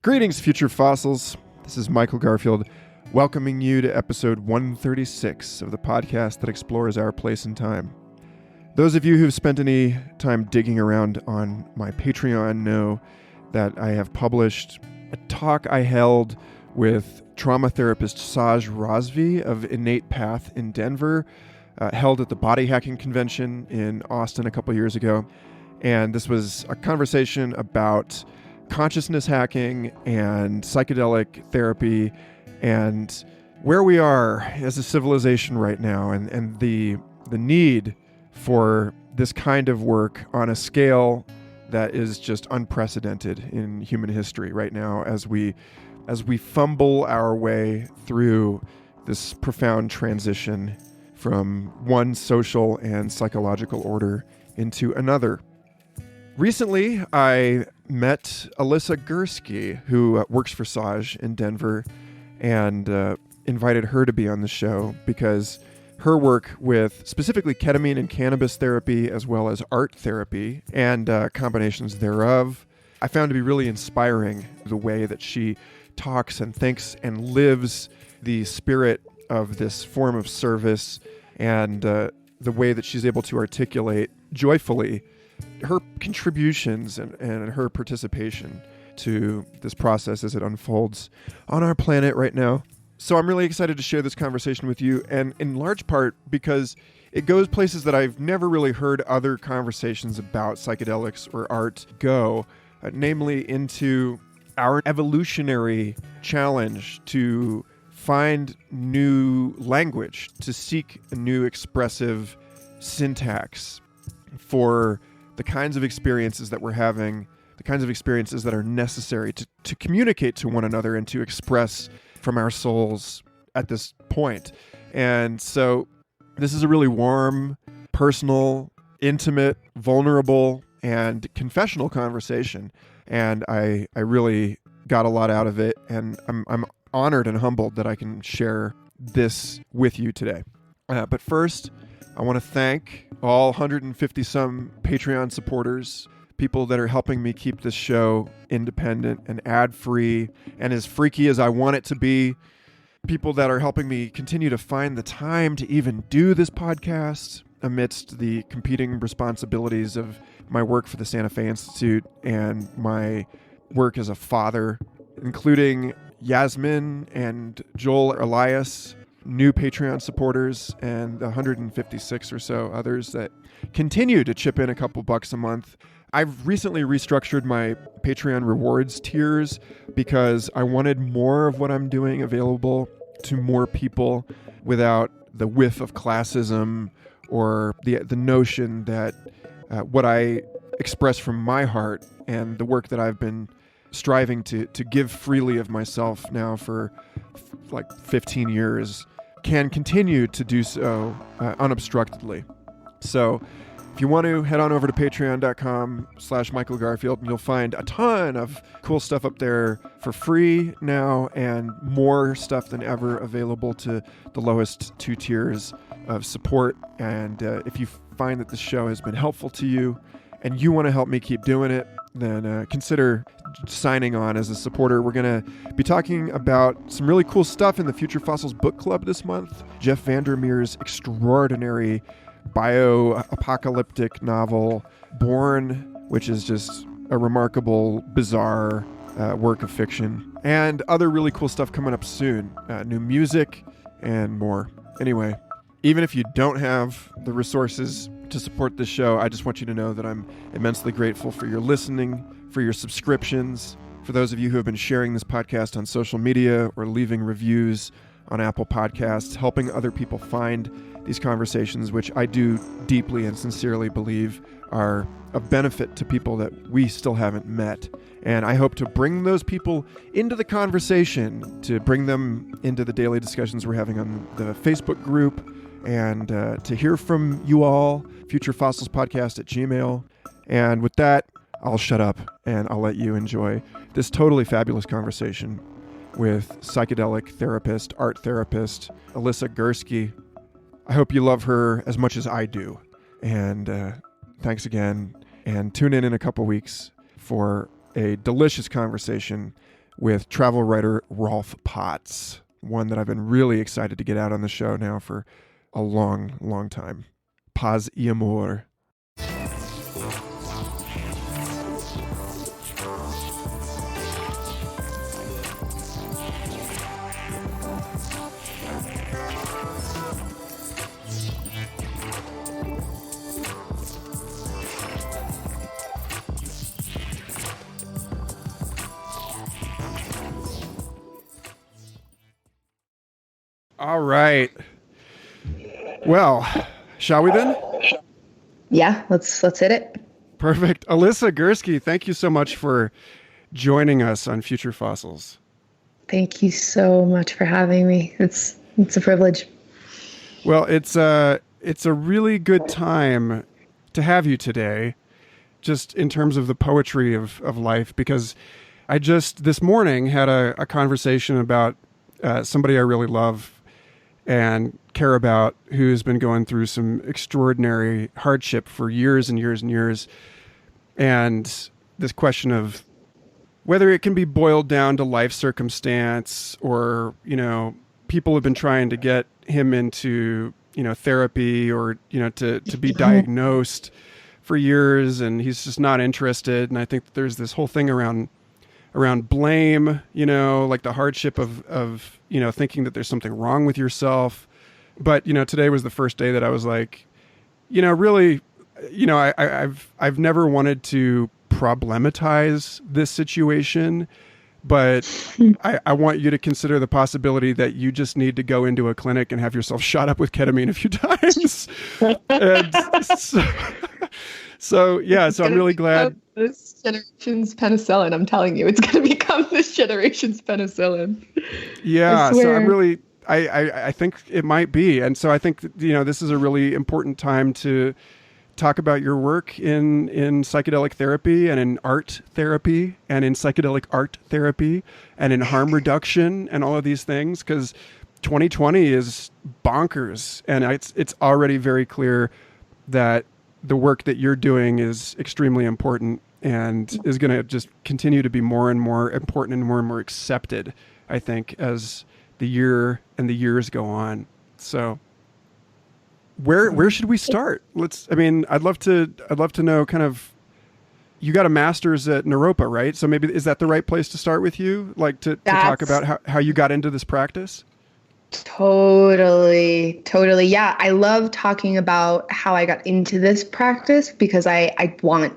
Greetings, future fossils. This is Michael Garfield, welcoming you to episode 136 of the podcast that explores our place in time. Those of you who've spent any time digging around on my Patreon know that I have published a talk I held with trauma therapist Sasha Ravi of Innate Path in Denver, held at the Body Hacking Convention in Austin a couple years ago. And this was a conversation about consciousness hacking and psychedelic therapy and where we are as a civilization right now and the need for this kind of work on a scale that is just unprecedented in human history right now as we fumble our way through this profound transition from one social and psychological order into another. Recently, I met Alyssa Gursky, who works for Saj in Denver, and invited her to be on the show because her work with specifically ketamine and cannabis therapy, as well as art therapy and combinations thereof, I found to be really inspiring. The way that she talks and thinks and lives the spirit of this form of service, and the way that she's able to articulate joyfully her contributions and her participation to this process as it unfolds on our planet right now. So I'm really excited to share this conversation with you, and in large part because it goes places that I've never really heard other conversations about psychedelics or art go, namely into our evolutionary challenge to find new language, to seek a new expressive syntax for the kinds of experiences that we're having, the kinds of experiences that are necessary to communicate to one another and to express from our souls at this point. And so this is a really warm, personal, intimate, vulnerable, and confessional conversation. And I really got a lot out of it, and I'm honored and humbled that I can share this with you today. But first, I want to thank all 150-some Patreon supporters, people that are helping me keep this show independent and ad-free and as freaky as I want it to be, people that are helping me continue to find the time to even do this podcast amidst the competing responsibilities of my work for the Santa Fe Institute and my work as a father, including Yasmin and Joel Elias, new Patreon supporters, and the 156 or so others that continue to chip in a couple bucks a month. I've recently restructured my Patreon rewards tiers because I wanted more of what I'm doing available to more people without the whiff of classism or the notion that what I express from my heart and the work that I've been striving to give freely of myself now for like 15 years can continue to do so unobstructedly. So if you want to head on over to patreon.com/Michael Garfield, and you'll find a ton of cool stuff up there for free now and more stuff than ever available to the lowest two tiers of support. And if you find that the show has been helpful to you and you want to help me keep doing it, then consider signing on as a supporter. We're going to be talking about some really cool stuff in the Future Fossils Book Club this month. Jeff Vandermeer's extraordinary bio-apocalyptic novel, Born, which is just a remarkable, bizarre work of fiction. And other really cool stuff coming up soon. New music and more. Anyway, even if you don't have the resources to support this show, I just want you to know that I'm immensely grateful for your listening, for your subscriptions, for those of you who have been sharing this podcast on social media or leaving reviews on Apple Podcasts, helping other people find these conversations, which I do deeply and sincerely believe are of benefit to people that we still haven't met. And I hope to bring those people into the conversation, to bring them into the daily discussions we're having on the Facebook group, and to hear from you all, futurefossilspodcast@gmail.com. And with that, I'll shut up and I'll let you enjoy this totally fabulous conversation with psychedelic therapist, art therapist, Alyssa Gursky. I hope you love her as much as I do. And thanks again. And tune in a couple weeks for a delicious conversation with travel writer Rolf Potts, one that I've been really excited to get out on the show now for a long, long time. Paz y Amor. All right. Well, shall we then? Yeah, let's hit it. Perfect. Alyssa Gursky, thank you so much for joining us on Future Fossils. Thank you so much for having me. It's a privilege. Well, it's a really good time to have you today, just in terms of the poetry of life, because I just this morning had a conversation about somebody I really love and care about, who's been going through some extraordinary hardship for years and years and years. And this question of whether it can be boiled down to life circumstance, or, people have been trying to get him into, therapy, or, to be diagnosed for years, and he's just not interested. And I think that there's this whole thing around blame, like the hardship of thinking that there's something wrong with yourself. But, today was the first day that I was like, really, I've never wanted to problematize this situation, but I want you to consider the possibility that you just need to go into a clinic and have yourself shot up with ketamine a few times. And so I'm really glad. This generation's penicillin. I'm telling you, it's going to become this generation's penicillin. Yeah. So I'm really, I think it might be. And so I think, this is a really important time to talk about your work in psychedelic therapy, and in art therapy, and in psychedelic art therapy, and in harm reduction, and all of these things, because 2020 is bonkers. And it's already very clear that the work that you're doing is extremely important, and is going to just continue to be more and more important and more accepted, I think, as the year and the years go on. So where should we start? I'd love to know kind of, you got a master's at Naropa, right? So maybe, is that the right place to start with you? Like to talk about how you got into this practice? Totally. Yeah. I love talking about how I got into this practice, because I want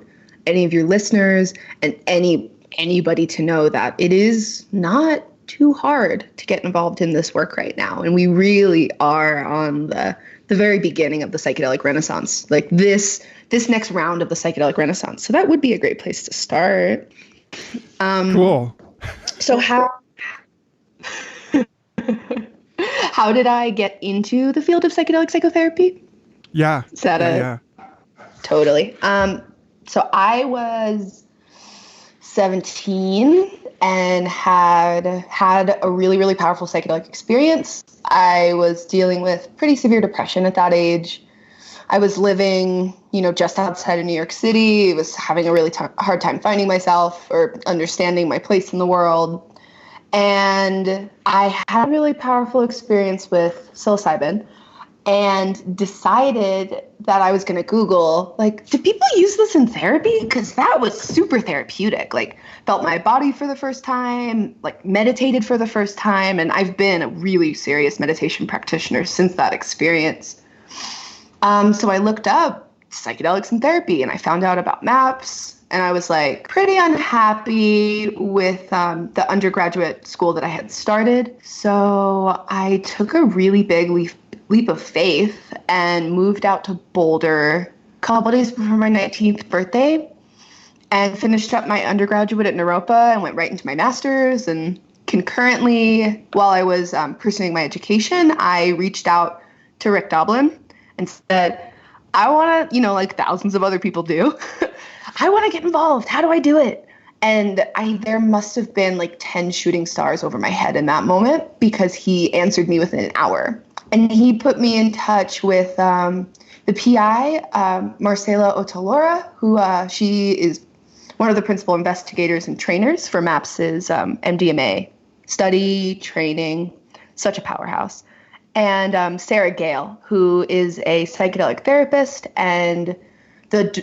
any of your listeners and anybody to know that it is not too hard to get involved in this work right now. And we really are on the very beginning of the psychedelic renaissance, like this next round of the psychedelic renaissance. So that would be a great place to start. Cool. So how did I get into the field of psychedelic psychotherapy? Yeah. Is that Totally. So I was 17 and had a really, really powerful psychedelic experience. I was dealing with pretty severe depression at that age. I was living, just outside of New York City. I was having a really hard time finding myself or understanding my place in the world. And I had a really powerful experience with psilocybin, and decided that I was going to Google, do people use this in therapy? Because that was super therapeutic. Felt my body for the first time, meditated for the first time. And I've been a really serious meditation practitioner since that experience. So I looked up psychedelics and therapy, and I found out about MAPS. And I was pretty unhappy with the undergraduate school that I had started. So I took a really big leap of faith and moved out to Boulder a couple days before my 19th birthday, and finished up my undergraduate at Naropa and went right into my master's. And concurrently, while I was pursuing my education, I reached out to Rick Doblin and said, I want to, like thousands of other people do, I want to get involved. How do I do it? And there must have been 10 shooting stars over my head in that moment, because he answered me within an hour. And he put me in touch with the PI, Marcela Otalora, who she is one of the principal investigators and trainers for MAPS's MDMA study, training, such a powerhouse. And Sarah Gale, who is a psychedelic therapist and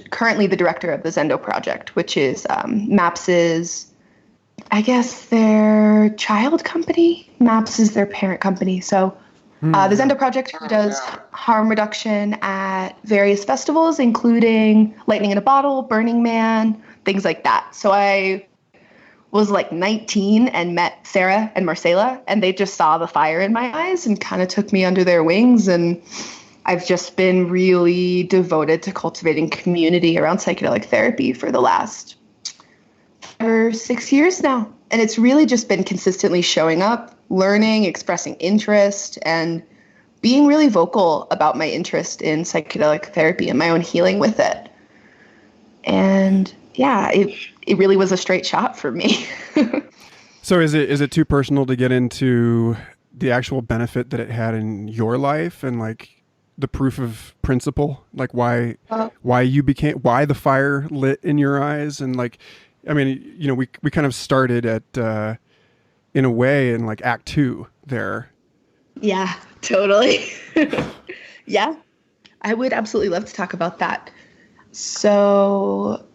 currently the director of the Zendo Project, which is MAPS's, I guess, their child company. MAPS is their parent company. So the Zendo Project, who does harm reduction at various festivals, including Lightning in a Bottle, Burning Man, things like that. So I was like 19 and met Sarah and Marcela, and they just saw the fire in my eyes and kind of took me under their wings. And I've just been really devoted to cultivating community around psychedelic therapy for the last 5 or 6 years now. And it's really just been consistently showing up, learning, expressing interest, and being really vocal about my interest in psychedelic therapy and my own healing with it. And yeah, it really was a straight shot for me. So is it too personal to get into the actual benefit that it had in your life and like the proof of principle, like why the fire lit in your eyes? And like, I mean, you know, we kind of started at, in a way, in like Act 2 there. Yeah, totally. Yeah, I would absolutely love to talk about that. So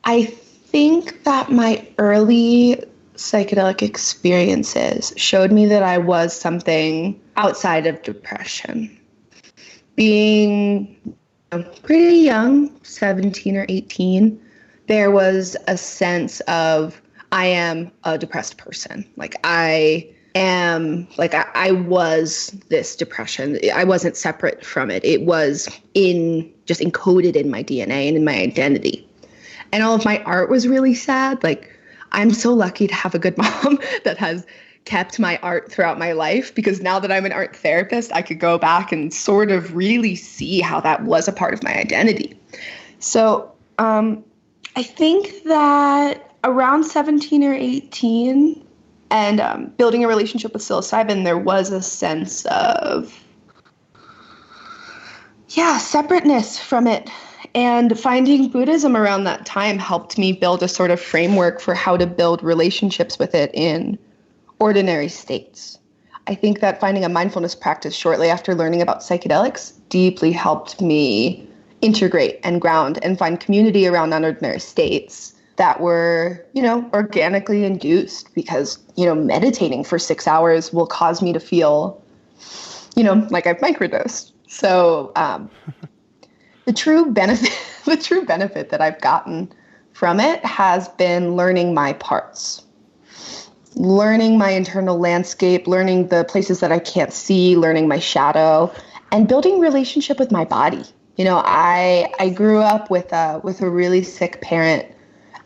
I think that my early psychedelic experiences showed me that I was something outside of depression. Being pretty young, 17 or 18, there was a sense of I am a depressed person. Like I was this depression. I wasn't separate from it. It was just encoded in my DNA and in my identity. And all of my art was really sad. Like, I'm so lucky to have a good mom that has kept my art throughout my life, because now that I'm an art therapist, I could go back and sort of really see how that was a part of my identity. So I think that around 17 or 18 and building a relationship with psilocybin, there was a sense of, separateness from it. And finding Buddhism around that time helped me build a sort of framework for how to build relationships with it in ordinary states. I think that finding a mindfulness practice shortly after learning about psychedelics deeply helped me integrate and ground and find community around non-ordinary states that were, organically induced, because, meditating for 6 hours will cause me to feel, like I've microdosed. So, the true benefit that I've gotten from it has been learning my parts, learning my internal landscape, learning the places that I can't see, learning my shadow, and building relationship with my body. I grew up with a really sick parent,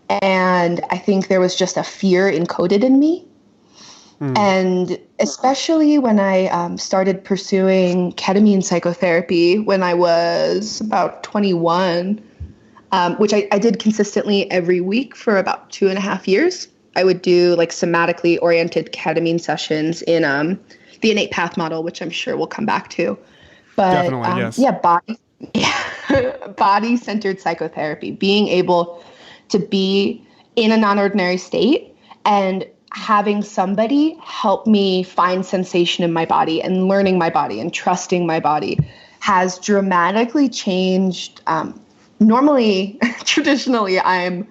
and I think there was just a fear encoded in me. And especially when I started pursuing ketamine psychotherapy when I was about 21, which I did consistently every week for about 2.5 years. I would do like somatically oriented ketamine sessions in the innate path model, which I'm sure we'll come back to. But definitely, yes. Body-centered psychotherapy, being able to be in a non-ordinary state and having somebody help me find sensation in my body and learning my body and trusting my body has dramatically changed. Normally, traditionally, I'm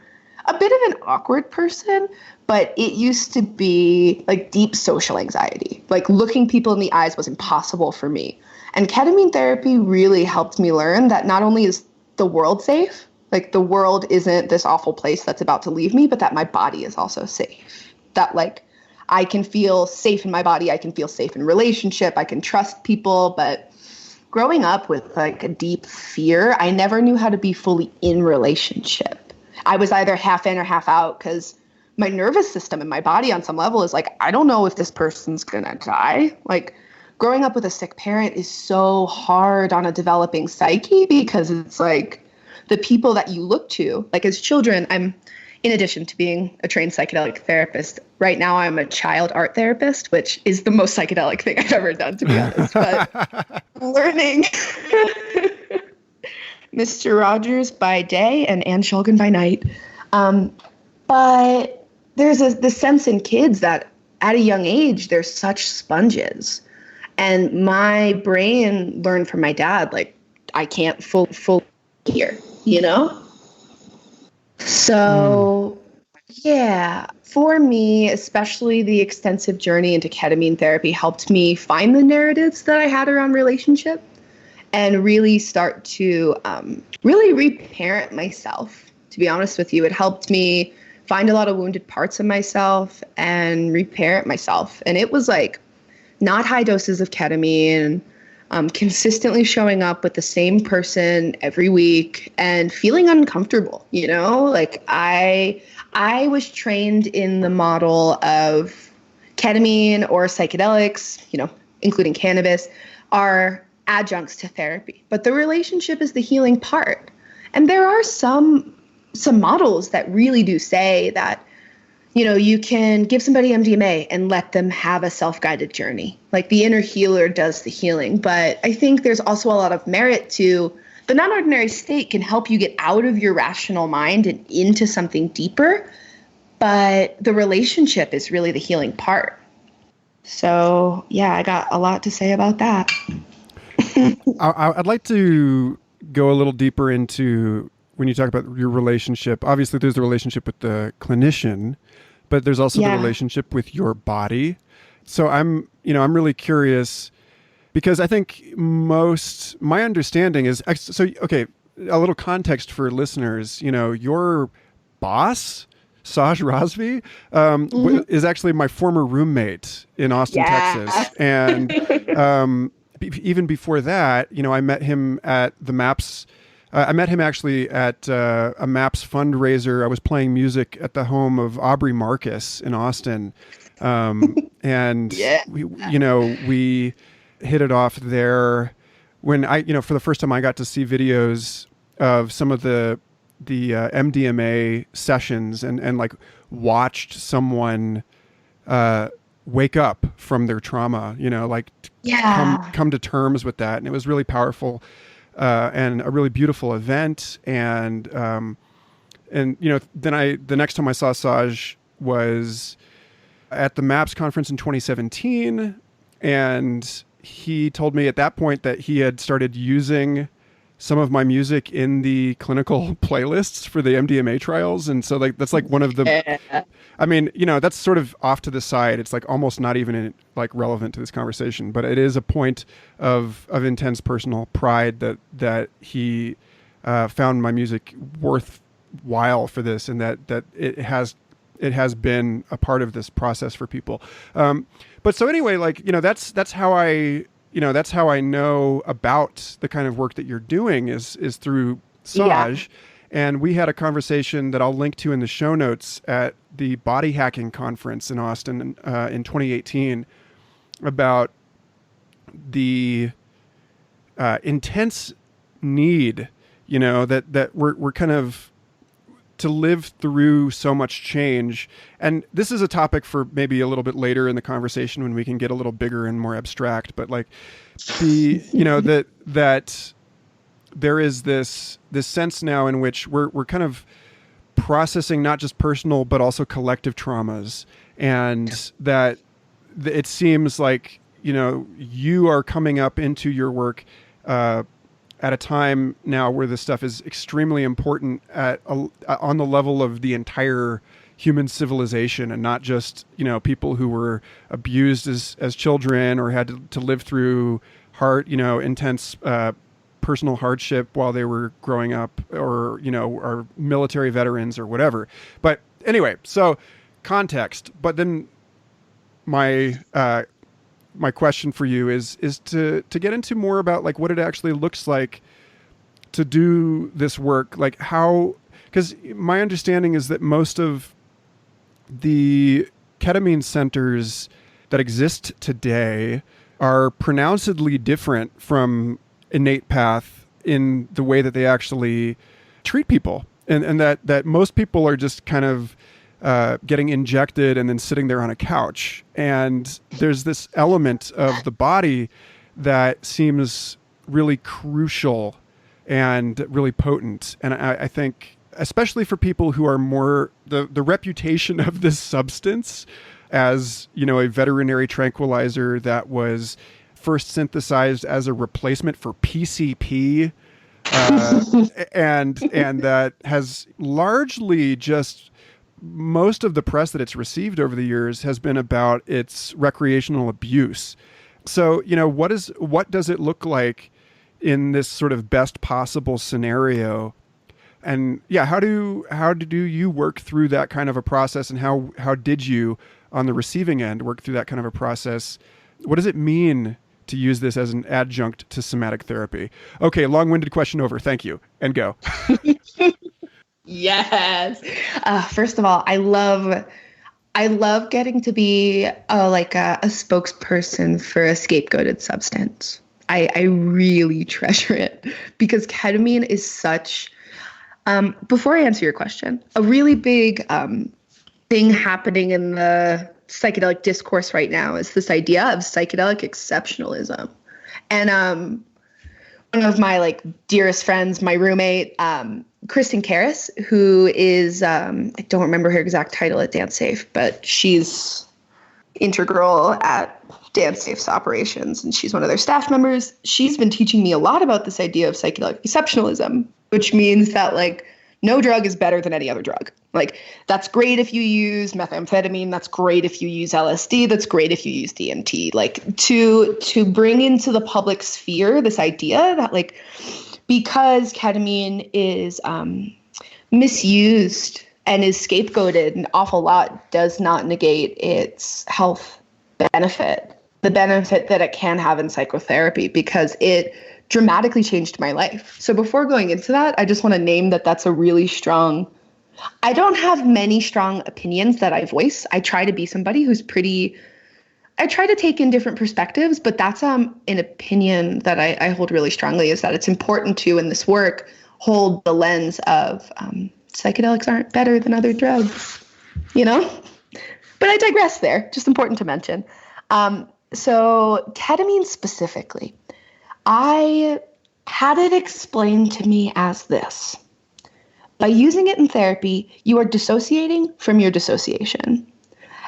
a bit of an awkward person, but it used to be like deep social anxiety. Like looking people in the eyes was impossible for me. And ketamine therapy really helped me learn that not only is the world safe, like the world isn't this awful place that's about to leave me, but that my body is also safe. That like I can feel safe in my body, I can feel safe in relationship, I can trust people. But growing up with like a deep fear, I never knew how to be fully in relationship. I was either half in or half out, because my nervous system and my body on some level is like, I don't know if this person's gonna die. Like growing up with a sick parent is so hard on a developing psyche, because it's like the people that you look to, like as children, in addition to being a trained psychedelic therapist, right now I'm a child art therapist, which is the most psychedelic thing I've ever done, to be honest. But learning Mr. Rogers by day and Anne Shulgin by night. But there's this sense in kids that at a young age, they're such sponges. And my brain learned from my dad, like, I can't full here, you know? So, yeah, for me, especially the extensive journey into ketamine therapy helped me find the narratives that I had around relationship and really start to really reparent myself. To be honest with you, it helped me find a lot of wounded parts of myself and reparent myself. And it was like not high doses of ketamine, consistently showing up with the same person every week and feeling uncomfortable, you know? Like I was trained in the model of ketamine or psychedelics, you know, including cannabis, are adjuncts to therapy. But the relationship is the healing part. And there are some models that really do say that, you know, you can give somebody MDMA and let them have a self-guided journey. Like the inner healer does the healing. But I think there's also a lot of merit to the non-ordinary state can help you get out of your rational mind and into something deeper. But the relationship is really the healing part. So, yeah, I got a lot to say about that. I'd like to go a little deeper into when you talk about your relationship. Obviously, there's the relationship with the clinician, but there's also the relationship with your body. So I'm really curious because I think my understanding is, okay, a little context for listeners, you know, your boss, Sasha Ravi, is actually my former roommate in Austin, Texas. And even before that, you know, I met him at the MAPS. I met him actually at a MAPS fundraiser. I was playing music at the home of Aubrey Marcus in Austin. And we hit it off there when for the first time I got to see videos of some of the MDMA sessions and like watched someone wake up from their trauma, you know, like come to terms with that. And it was really powerful. And a really beautiful event. And you know, then the next time I saw Saj was at the MAPS conference in 2017. And he told me at that point that he had started using some of my music in the clinical playlists for the MDMA trials. And so like, that's like one of the, I mean, you know, that's sort of off to the side. It's like almost not even like relevant to this conversation, but it is a point of intense personal pride that he found my music worthwhile for this. And that it has been a part of this process for people. But so anyway, like, you know, that's how I know about the kind of work that you're doing is through Saj. Yeah. And we had a conversation that I'll link to in the show notes at the body hacking conference in Austin in 2018 about the intense need, you know, that we're kind of to live through so much change. And this is a topic for maybe a little bit later in the conversation when we can get a little bigger and more abstract, but like that there is this sense now in which we're kind of processing not just personal, but also collective traumas. And that it seems like, you know, you are coming up into your work, at a time now where this stuff is extremely important on the level of the entire human civilization, and not just, you know, people who were abused as children or had to live through intense personal hardship while they were growing up, or, you know, are military veterans or whatever. But anyway, so context. But then my question for you is to get into more about like what it actually looks like to do this work, like how, because my understanding is that most of the ketamine centers that exist today are pronouncedly different from Innate Path in the way that they actually treat people, and that most people are just kind of getting injected and then sitting there on a couch. And there's this element of the body that seems really crucial and really potent. And I think especially for people who are more the reputation of this substance as, a veterinary tranquilizer that was first synthesized as a replacement for PCP, and that has largely just most of the press that it's received over the years has been about its recreational abuse. So, what does it look like in this sort of best possible scenario? And how do you work through that kind of a process, and how did you on the receiving end work through that kind of a process? What does it mean to use this as an adjunct to somatic therapy? Okay, long-winded question over. Thank you. And go. Yes. First of all, I love getting to be a spokesperson for a scapegoated substance. I really treasure it because ketamine is such, before I answer your question, a really big thing happening in the psychedelic discourse right now is this idea of psychedelic exceptionalism. And one of my dearest friends, my roommate, Kristen Karras, who is, I don't remember her exact title at Dance Safe, but she's integral at Dance Safe's operations, and she's one of their staff members. She's been teaching me a lot about this idea of psychedelic exceptionalism, which means that no drug is better than any other drug. That's great if you use methamphetamine. That's great if you use LSD. That's great if you use DMT. To bring into the public sphere this idea that because ketamine is misused and is scapegoated an awful lot does not negate its health benefit, the benefit that it can have in psychotherapy, because it dramatically changed my life. So before going into that, I just want to name that that's a really strong, I don't have many strong opinions that I voice. I try to be somebody who's I try to take in different perspectives, but that's an opinion that I hold really strongly, is that it's important to, in this work, hold the lens of psychedelics aren't better than other drugs, But I digress there, just important to mention. So ketamine specifically, I had it explained to me as this. By using it in therapy, you are dissociating from your dissociation.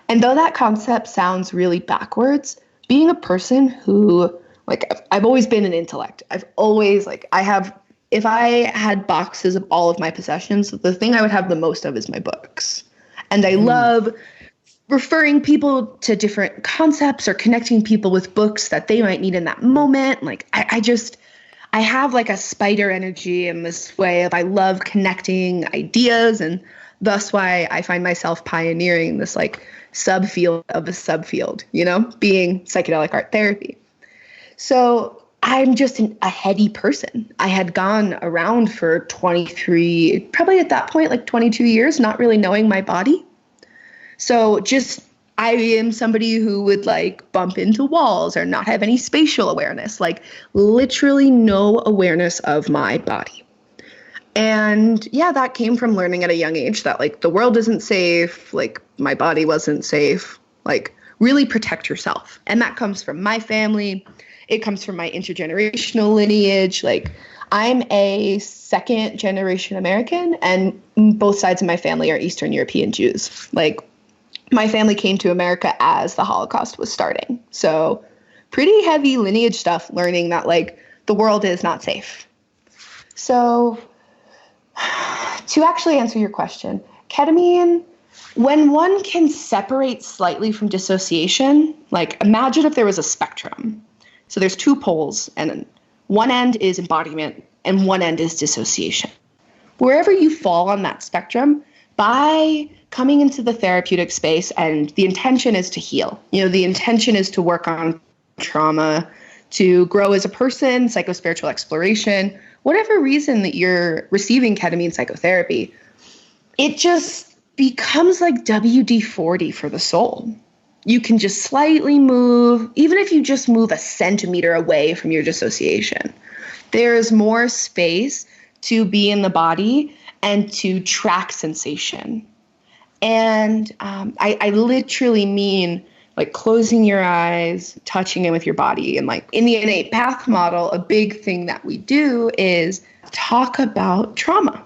And though that concept sounds really backwards, being a person who, I've always been an intellect. I've always, if I had boxes of all of my possessions, the thing I would have the most of is my books. And I love referring people to different concepts or connecting people with books that they might need in that moment. I have a spider energy in this way of I love connecting ideas, and thus why I find myself pioneering this subfield of a subfield, being psychedelic art therapy. So I'm just a heady person. I had gone around for 23, probably at that point, 22 years, not really knowing my body. So I am somebody who would bump into walls or not have any spatial awareness, literally no awareness of my body. And that came from learning at a young age that the world isn't safe, my body wasn't safe, really protect yourself. And that comes from my family. It comes from my intergenerational lineage. I'm a second generation American, and both sides of my family are Eastern European Jews. My family came to America as the Holocaust was starting. So pretty heavy lineage stuff, learning that the world is not safe. So to actually answer your question, ketamine, when one can separate slightly from dissociation, imagine if there was a spectrum. So there's two poles, and one end is embodiment and one end is dissociation. Wherever you fall on that spectrum, by coming into the therapeutic space, and the intention is to heal. The intention is to work on trauma, to grow as a person, psychospiritual exploration, whatever reason that you're receiving ketamine psychotherapy, it just becomes WD-40 for the soul. You can just slightly move, even if you just move a centimeter away from your dissociation. There's more space to be in the body and to track sensation. And I literally mean closing your eyes, touching it with your body. And in the innate path model, a big thing that we do is talk about trauma.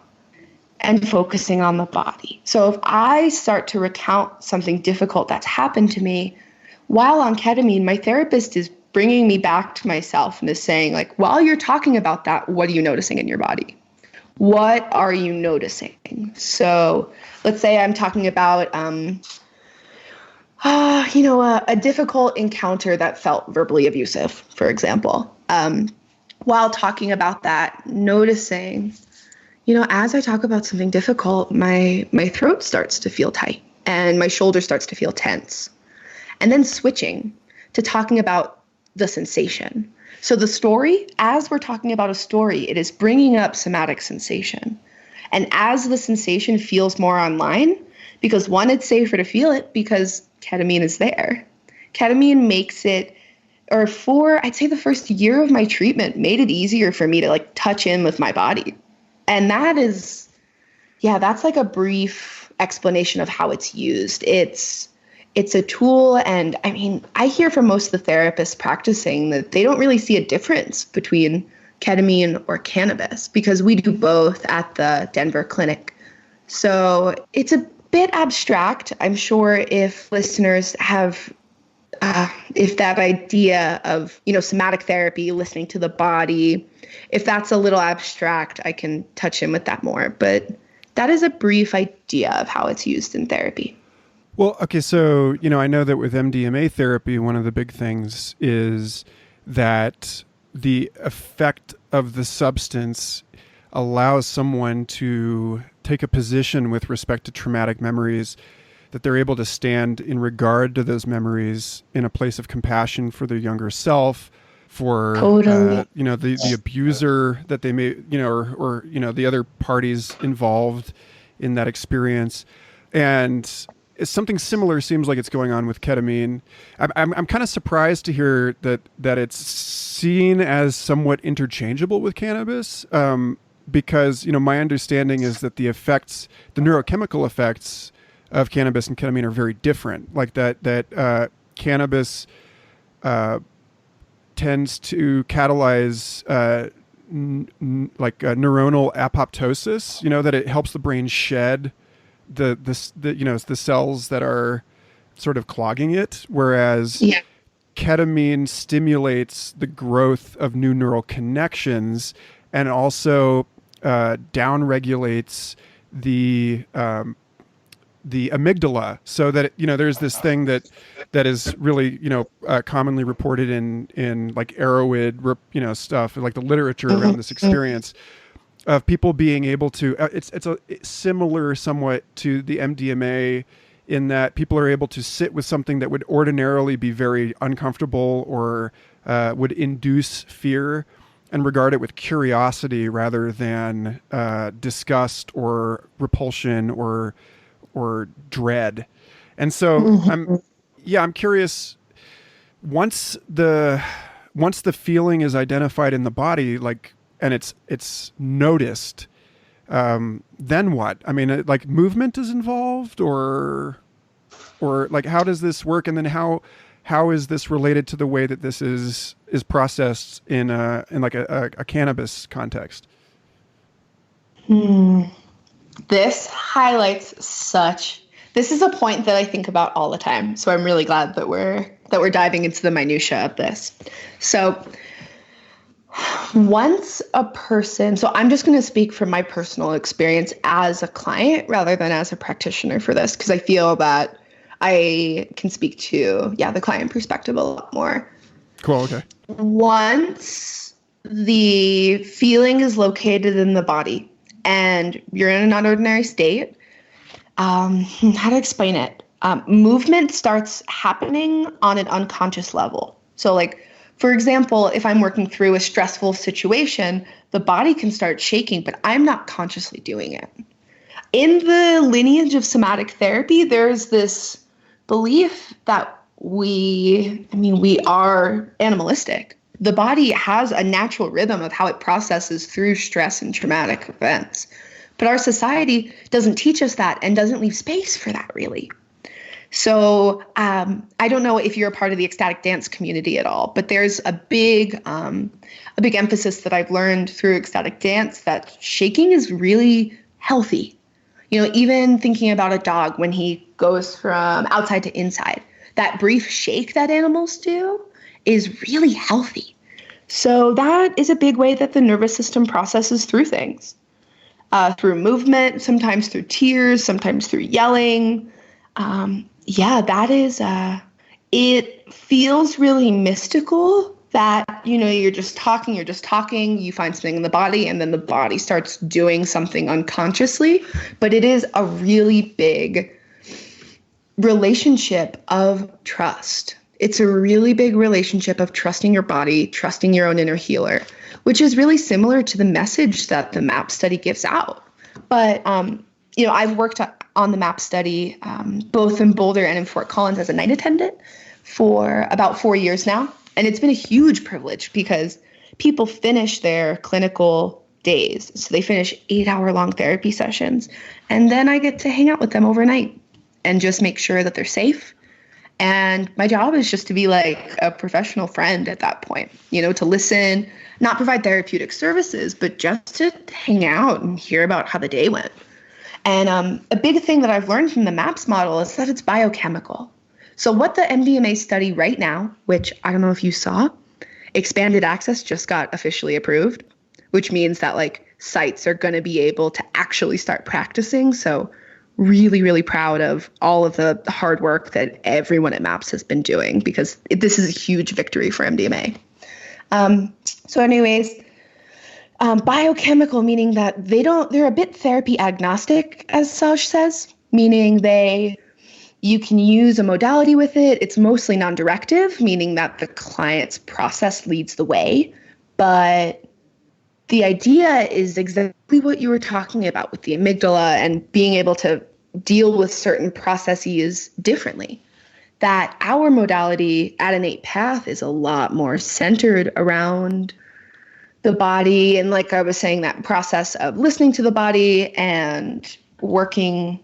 and focusing on the body. So if I start to recount something difficult that's happened to me while on ketamine, my therapist is bringing me back to myself and is saying, like, while you're talking about that, what are you noticing in your body? What are you noticing? So let's say I'm talking about, a difficult encounter that felt verbally abusive, for example. While talking about that, noticing, as I talk about something difficult, my throat starts to feel tight and my shoulder starts to feel tense. And then switching to talking about the sensation. So the story, as we're talking about a story, it is bringing up somatic sensation. And as the sensation feels more online, because one, it's safer to feel it because ketamine is there. Ketamine makes it, I'd say the first year of my treatment made it easier for me to like touch in with my body. And that is, that's like a brief explanation of how it's used. It's a tool, and I mean, I hear from most of the therapists practicing that they don't really see a difference between ketamine or cannabis because we do both at the Denver clinic. So it's a bit abstract. I'm sure if listeners have, if that idea of, somatic therapy, listening to the body, if that's a little abstract, I can touch in with that more. But that is a brief idea of how it's used in therapy. Well, okay, so, I know that with MDMA therapy, one of the big things is that the effect of the substance allows someone to take a position with respect to traumatic memories, that they're able to stand in regard to those memories in a place of compassion for their younger self, for, totally. The abuser that they may, or the other parties involved in that experience. And something similar seems like it's going on with ketamine. I'm kind of surprised to hear that it's seen as somewhat interchangeable with cannabis, because my understanding is that the neurochemical effects of cannabis and ketamine are very different. Like that cannabis tends to catalyze neuronal apoptosis. That it helps the brain shed the cells that are sort of clogging it, whereas ketamine stimulates the growth of new neural connections and also downregulates the amygdala, so that there's this thing that is really commonly reported in like Arrowhead stuff, like the literature around this experience of people being able to, it's similar somewhat to the MDMA in that people are able to sit with something that would ordinarily be very uncomfortable or would induce fear and regard it with curiosity rather than disgust or repulsion or dread. And so I'm curious, once the feeling is identified in the body, like, and it's noticed, then what? I mean, like movement is involved, or like how does this work? And then how is this related to the way that this is processed in like a cannabis context? This highlights this is a point that I think about all the time. So I'm really glad that we're diving into the minutia of this. So once a person, so I'm just going to speak from my personal experience as a client rather than as a practitioner for this, because I feel that I can speak to, the client perspective a lot more. Cool. Okay. Once the feeling is located in the body and you're in a non-ordinary state, how to explain it? Movement starts happening on an unconscious level. So like, for example, if I'm working through a stressful situation, the body can start shaking, but I'm not consciously doing it. In the lineage of somatic therapy, there's this belief that we are animalistic. The body has a natural rhythm of how it processes through stress and traumatic events. But our society doesn't teach us that and doesn't leave space for that, really. So I don't know if you're a part of the ecstatic dance community at all, but there's a big emphasis that I've learned through ecstatic dance that shaking is really healthy. Even thinking about a dog when he goes from outside to inside, that brief shake that animals do is really healthy. So that is a big way that the nervous system processes through things, through movement, sometimes through tears, sometimes through yelling. That is, it feels really mystical that, you're just talking, you find something in the body, and then the body starts doing something unconsciously. But it is a really big relationship of trust. It's a really big relationship of trusting your body, trusting your own inner healer, which is really similar to the message that the MAPS study gives out. But, I've worked on the MAPS study both in Boulder and in Fort Collins as a night attendant for about 4 years now. And it's been a huge privilege because people finish their clinical days. So they finish 8-hour-long therapy sessions. And then I get to hang out with them overnight and just make sure that they're safe. And my job is just to be like a professional friend at that point, to listen, not provide therapeutic services, but just to hang out and hear about how the day went. And a big thing that I've learned from the MAPS model is that it's biochemical. So what the MDMA study right now, which I don't know if you saw, expanded access just got officially approved, which means that sites are going to be able to actually start practicing. So really, really proud of all of the hard work that everyone at MAPS has been doing, because this is a huge victory for MDMA. Biochemical, meaning that they're a bit therapy agnostic, as Saj says, meaning you can use a modality with it. It's mostly non-directive, meaning that the client's process leads the way. But the idea is exactly what you were talking about with the amygdala and being able to deal with certain processes differently. That our modality at Innate Path is a lot more centered around the body. And like I was saying, that process of listening to the body and working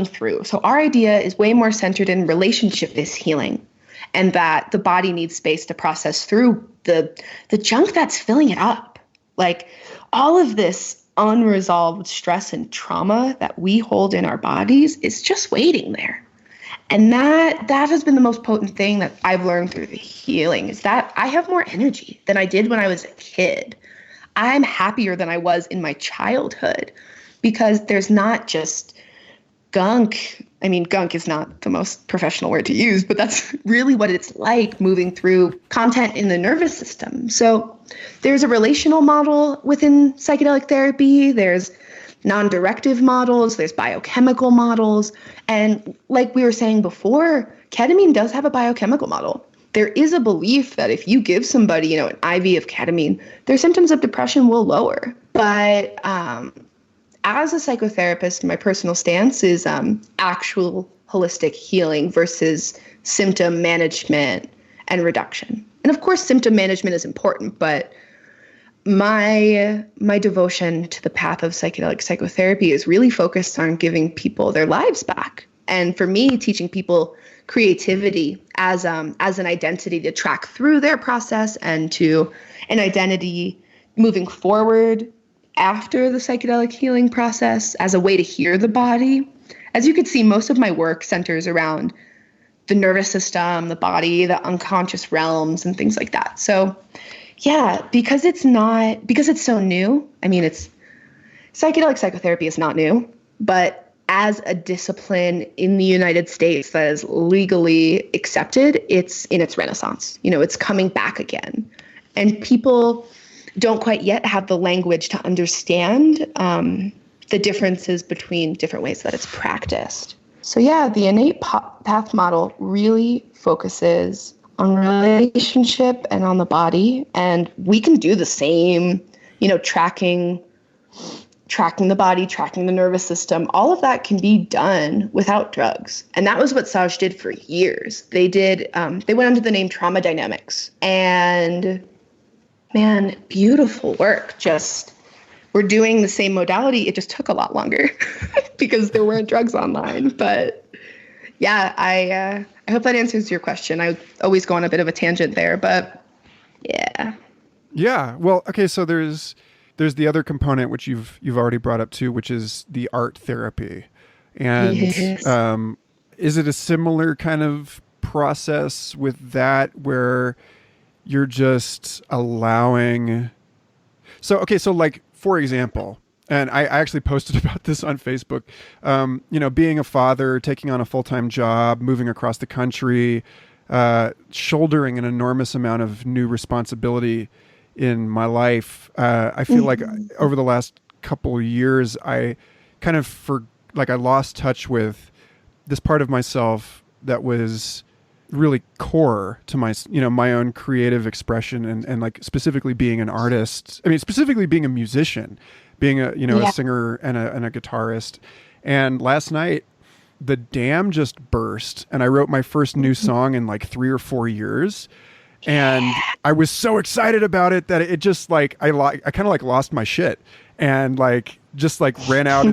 through. So our idea is way more centered in relationship is healing, and that the body needs space to process through the junk that's filling it up. All of this unresolved stress and trauma that we hold in our bodies is just waiting there. And that has been the most potent thing that I've learned through the healing, is that I have more energy than I did when I was a kid. I'm happier than I was in my childhood, because there's not just gunk. I mean, gunk is not the most professional word to use, but that's really what it's like moving through content in the nervous system. So there's a relational model within psychedelic therapy. There's non-directive models. There's biochemical models. And like we were saying before, ketamine does have a biochemical model. There is a belief that if you give somebody, an IV of ketamine, their symptoms of depression will lower. But as a psychotherapist, my personal stance is actual holistic healing versus symptom management and reduction. And of course, symptom management is important, but my devotion to the path of psychedelic psychotherapy is really focused on giving people their lives back. And for me, teaching people creativity as an identity to track through their process, and to an identity moving forward after the psychedelic healing process as a way to hear the body. As you can see, most of my work centers around the nervous system, the body, the unconscious realms, and things like that. So yeah, because it's so new. I mean, psychedelic psychotherapy is not new, but as a discipline in the United States that is legally accepted, it's in its renaissance. It's coming back again. And people don't quite yet have the language to understand the differences between different ways that it's practiced. So yeah, the Innate Path model really focuses on relationship and on the body. And we can do the same, tracking the body, tracking the nervous system. All of that can be done without drugs. And that was what Saj did for years. They went under the name Trauma Dynamics. And man, beautiful work. We're doing the same modality. It just took a lot longer because there weren't drugs online. But yeah, I hope that answers your question. I always go on a bit of a tangent there, but yeah. Yeah. Well, okay. So there's there's the other component which you've already brought up too, which is the art therapy. And Yes. Is it a similar kind of process with that where you're just allowing? So like, for example, and I actually posted about this on Facebook, being a father, taking on a full-time job, moving across the country, shouldering an enormous amount of new responsibility in my life. I feel like over the last couple of years, I kind of I lost touch with this part of myself that was really core to my, my own creative expression and like specifically being an artist. I mean, specifically being a musician, being a, a singer and a guitarist. And last night the dam just burst and I wrote my first new song in like 3 or 4 years. And I was so excited about it that it just like, I kind of like lost my shit and like, just like ran out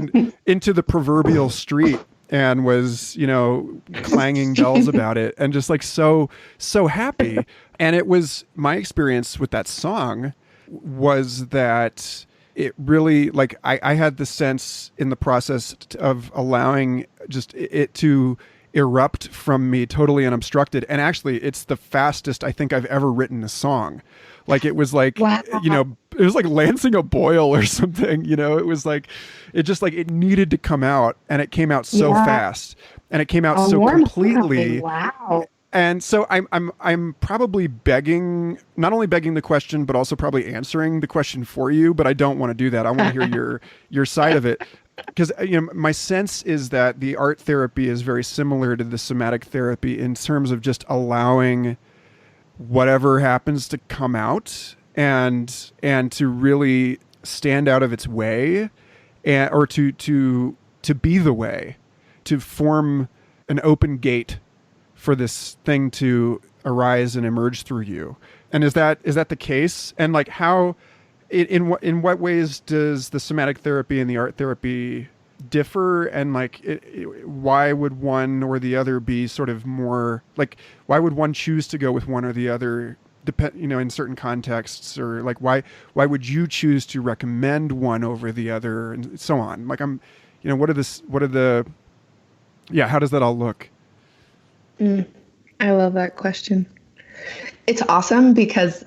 into the proverbial street and was, clanging bells about it and just like so happy. And it was my experience with that song was that it really, like, I had the sense in the process of allowing just it to erupt from me totally unobstructed. And actually it's the fastest I think I've ever written a song. Like it was like, wow. It was like lancing a boil or something, it was like, it needed to come out and it came out so fast and it came out so completely. Wow. And so I'm probably not only begging the question, but also probably answering the question for you, but I don't want to do that. I want to hear your side of it. Because my sense is that the art therapy is very similar to the somatic therapy in terms of just allowing whatever happens to come out and to really stand out of its way, or to be the way, to form an open gate for this thing to arise and emerge through you. And is that the case? And like how? In what ways does the somatic therapy and the art therapy differ? And like, why would one or the other be sort of more like, why would one choose to go with one or the other, in certain contexts, or like, why would you choose to recommend one over the other and so on? Like, how does that all look? I love that question. It's awesome because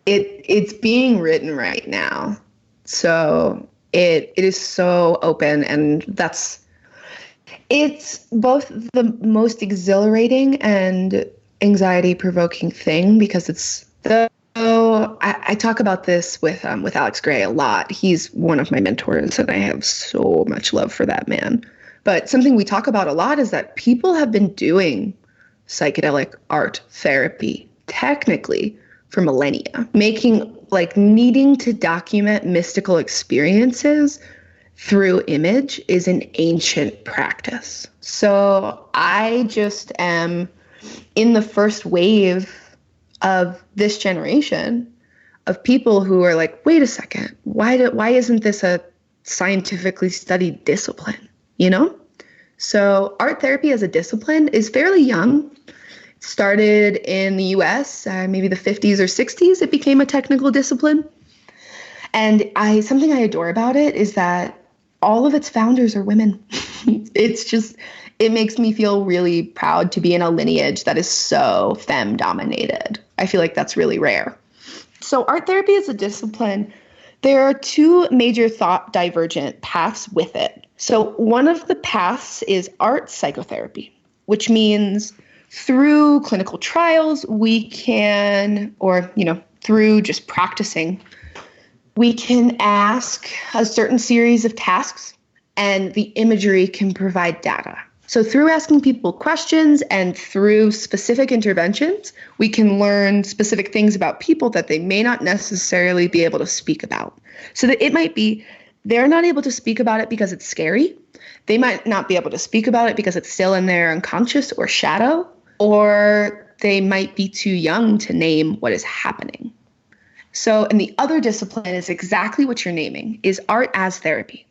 it's being written right now. So it is so open, and it's both the most exhilarating and anxiety provoking thing because I talk about this with Alex Gray a lot. He's one of my mentors and I have so much love for that man. But something we talk about a lot is that people have been doing psychedelic art therapy technically for millennia, needing to document mystical experiences through image is an ancient practice. So I just am in the first wave of this generation of people who are like, wait a second, why isn't this a scientifically studied discipline? So art therapy as a discipline is fairly young. Started in the US, maybe the 50s or 60s, it became a technical discipline. And something I adore about it is that all of its founders are women. It makes me feel really proud to be in a lineage that is so femme dominated. I feel like that's really rare. So art therapy as a discipline, there are two major thought divergent paths with it. So one of the paths is art psychotherapy, which means through clinical trials, we can, through just practicing, we can ask a certain series of tasks and the imagery can provide data. So through asking people questions and through specific interventions, we can learn specific things about people that they may not necessarily be able to speak about. So that it might be they're not able to speak about it because it's scary. They might not be able to speak about it because it's still in their unconscious or shadow, or they might be too young to name what is happening. So, and the other discipline is exactly what you're naming, is art as therapy.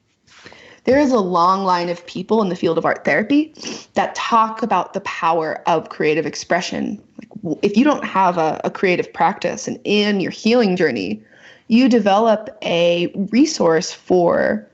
There is a long line of people in the field of art therapy that talk about the power of creative expression. Like, if you don't have a creative practice and in your healing journey, you develop a resource for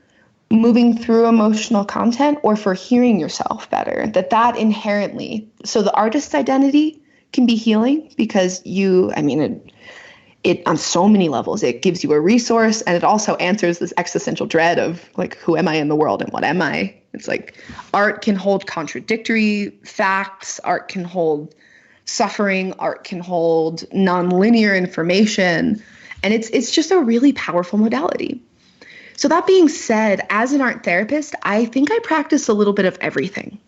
moving through emotional content or for hearing yourself better. That inherently, so the artist's identity can be healing because it on so many levels, it gives you a resource, and it also answers this existential dread of like, who am I in the world and what am I? It's like art can hold contradictory facts, art can hold suffering, art can hold nonlinear information, and it's just a really powerful modality. So that being said, as an art therapist, I think I practice a little bit of everything.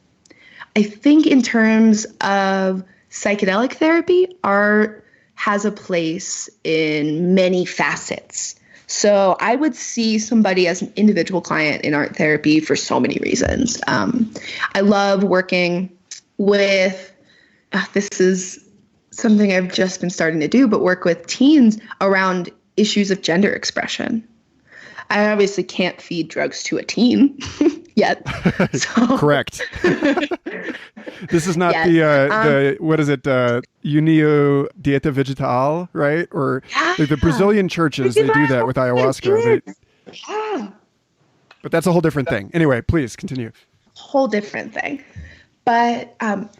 I think in terms of psychedelic therapy, art has a place in many facets. So I would see somebody as an individual client in art therapy for so many reasons. I love working with, this is something I've just been starting to do, but work with teens around issues of gender expression. I obviously can't feed drugs to a teen yet. So. Correct. This is not the what is it? Unio Dieta Vegetal, right? Or like the Brazilian churches, they do that with ayahuasca. But that's a whole different thing. Anyway, please continue. Whole different thing. But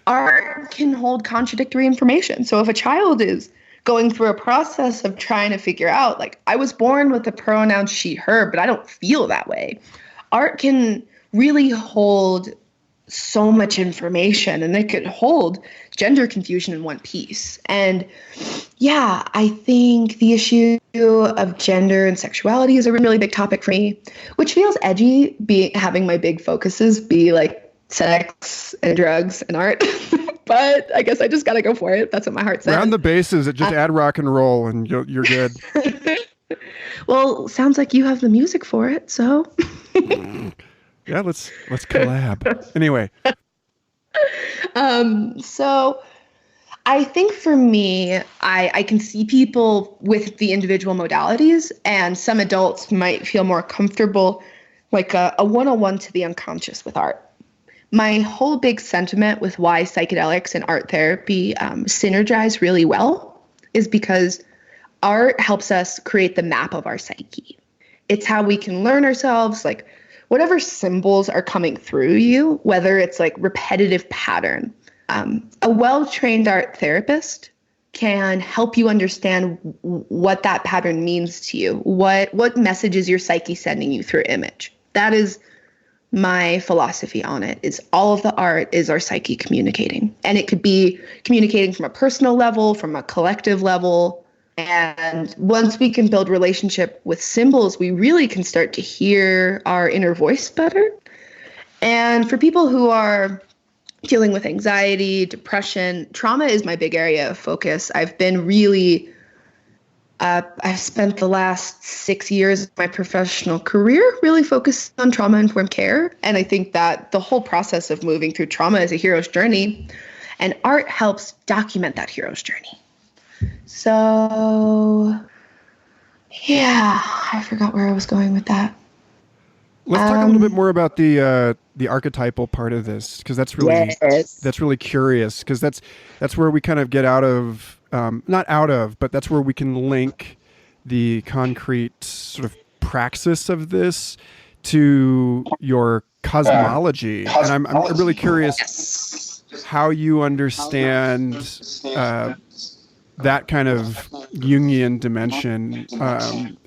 art can hold contradictory information. So if a child is going through a process of trying to figure out, like, I was born with the pronoun she, her, but I don't feel that way. Art can really hold so much information, and it could hold gender confusion in one piece. And yeah, I think the issue of gender and sexuality is a really big topic for me, which feels edgy, having my big focuses be like sex and drugs and art. But I guess I just got to go for it. That's what my heart says. Round the bases, just add rock and roll and you're good. Well, sounds like you have the music for it, so. Yeah, let's collab. Anyway. So I think for me, I can see people with the individual modalities, and some adults might feel more comfortable, like a 101 to the unconscious with art. My whole big sentiment with why psychedelics and art therapy synergize really well is because art helps us create the map of our psyche. It's how we can learn ourselves, like whatever symbols are coming through you, whether it's like repetitive pattern. A well-trained art therapist can help you understand what that pattern means to you, what message is your psyche sending you through image. That is my philosophy on it, is all of the art is our psyche communicating. And it could be communicating from a personal level, from a collective level. And once we can build relationship with symbols, we really can start to hear our inner voice better. And for people who are dealing with anxiety, depression, trauma is my big area of focus. I've been really I've spent the last 6 years of my professional career really focused on trauma-informed care. And I think that the whole process of moving through trauma is a hero's journey, and art helps document that hero's journey. So, yeah, I forgot where I was going with that. Let's talk a little bit more about the archetypal part of this, because that's really curious, because that's where we kind of get out of not out of, but that's where we can link the concrete sort of praxis of this to your cosmology. And I'm really curious how you understand that kind of Jungian dimension,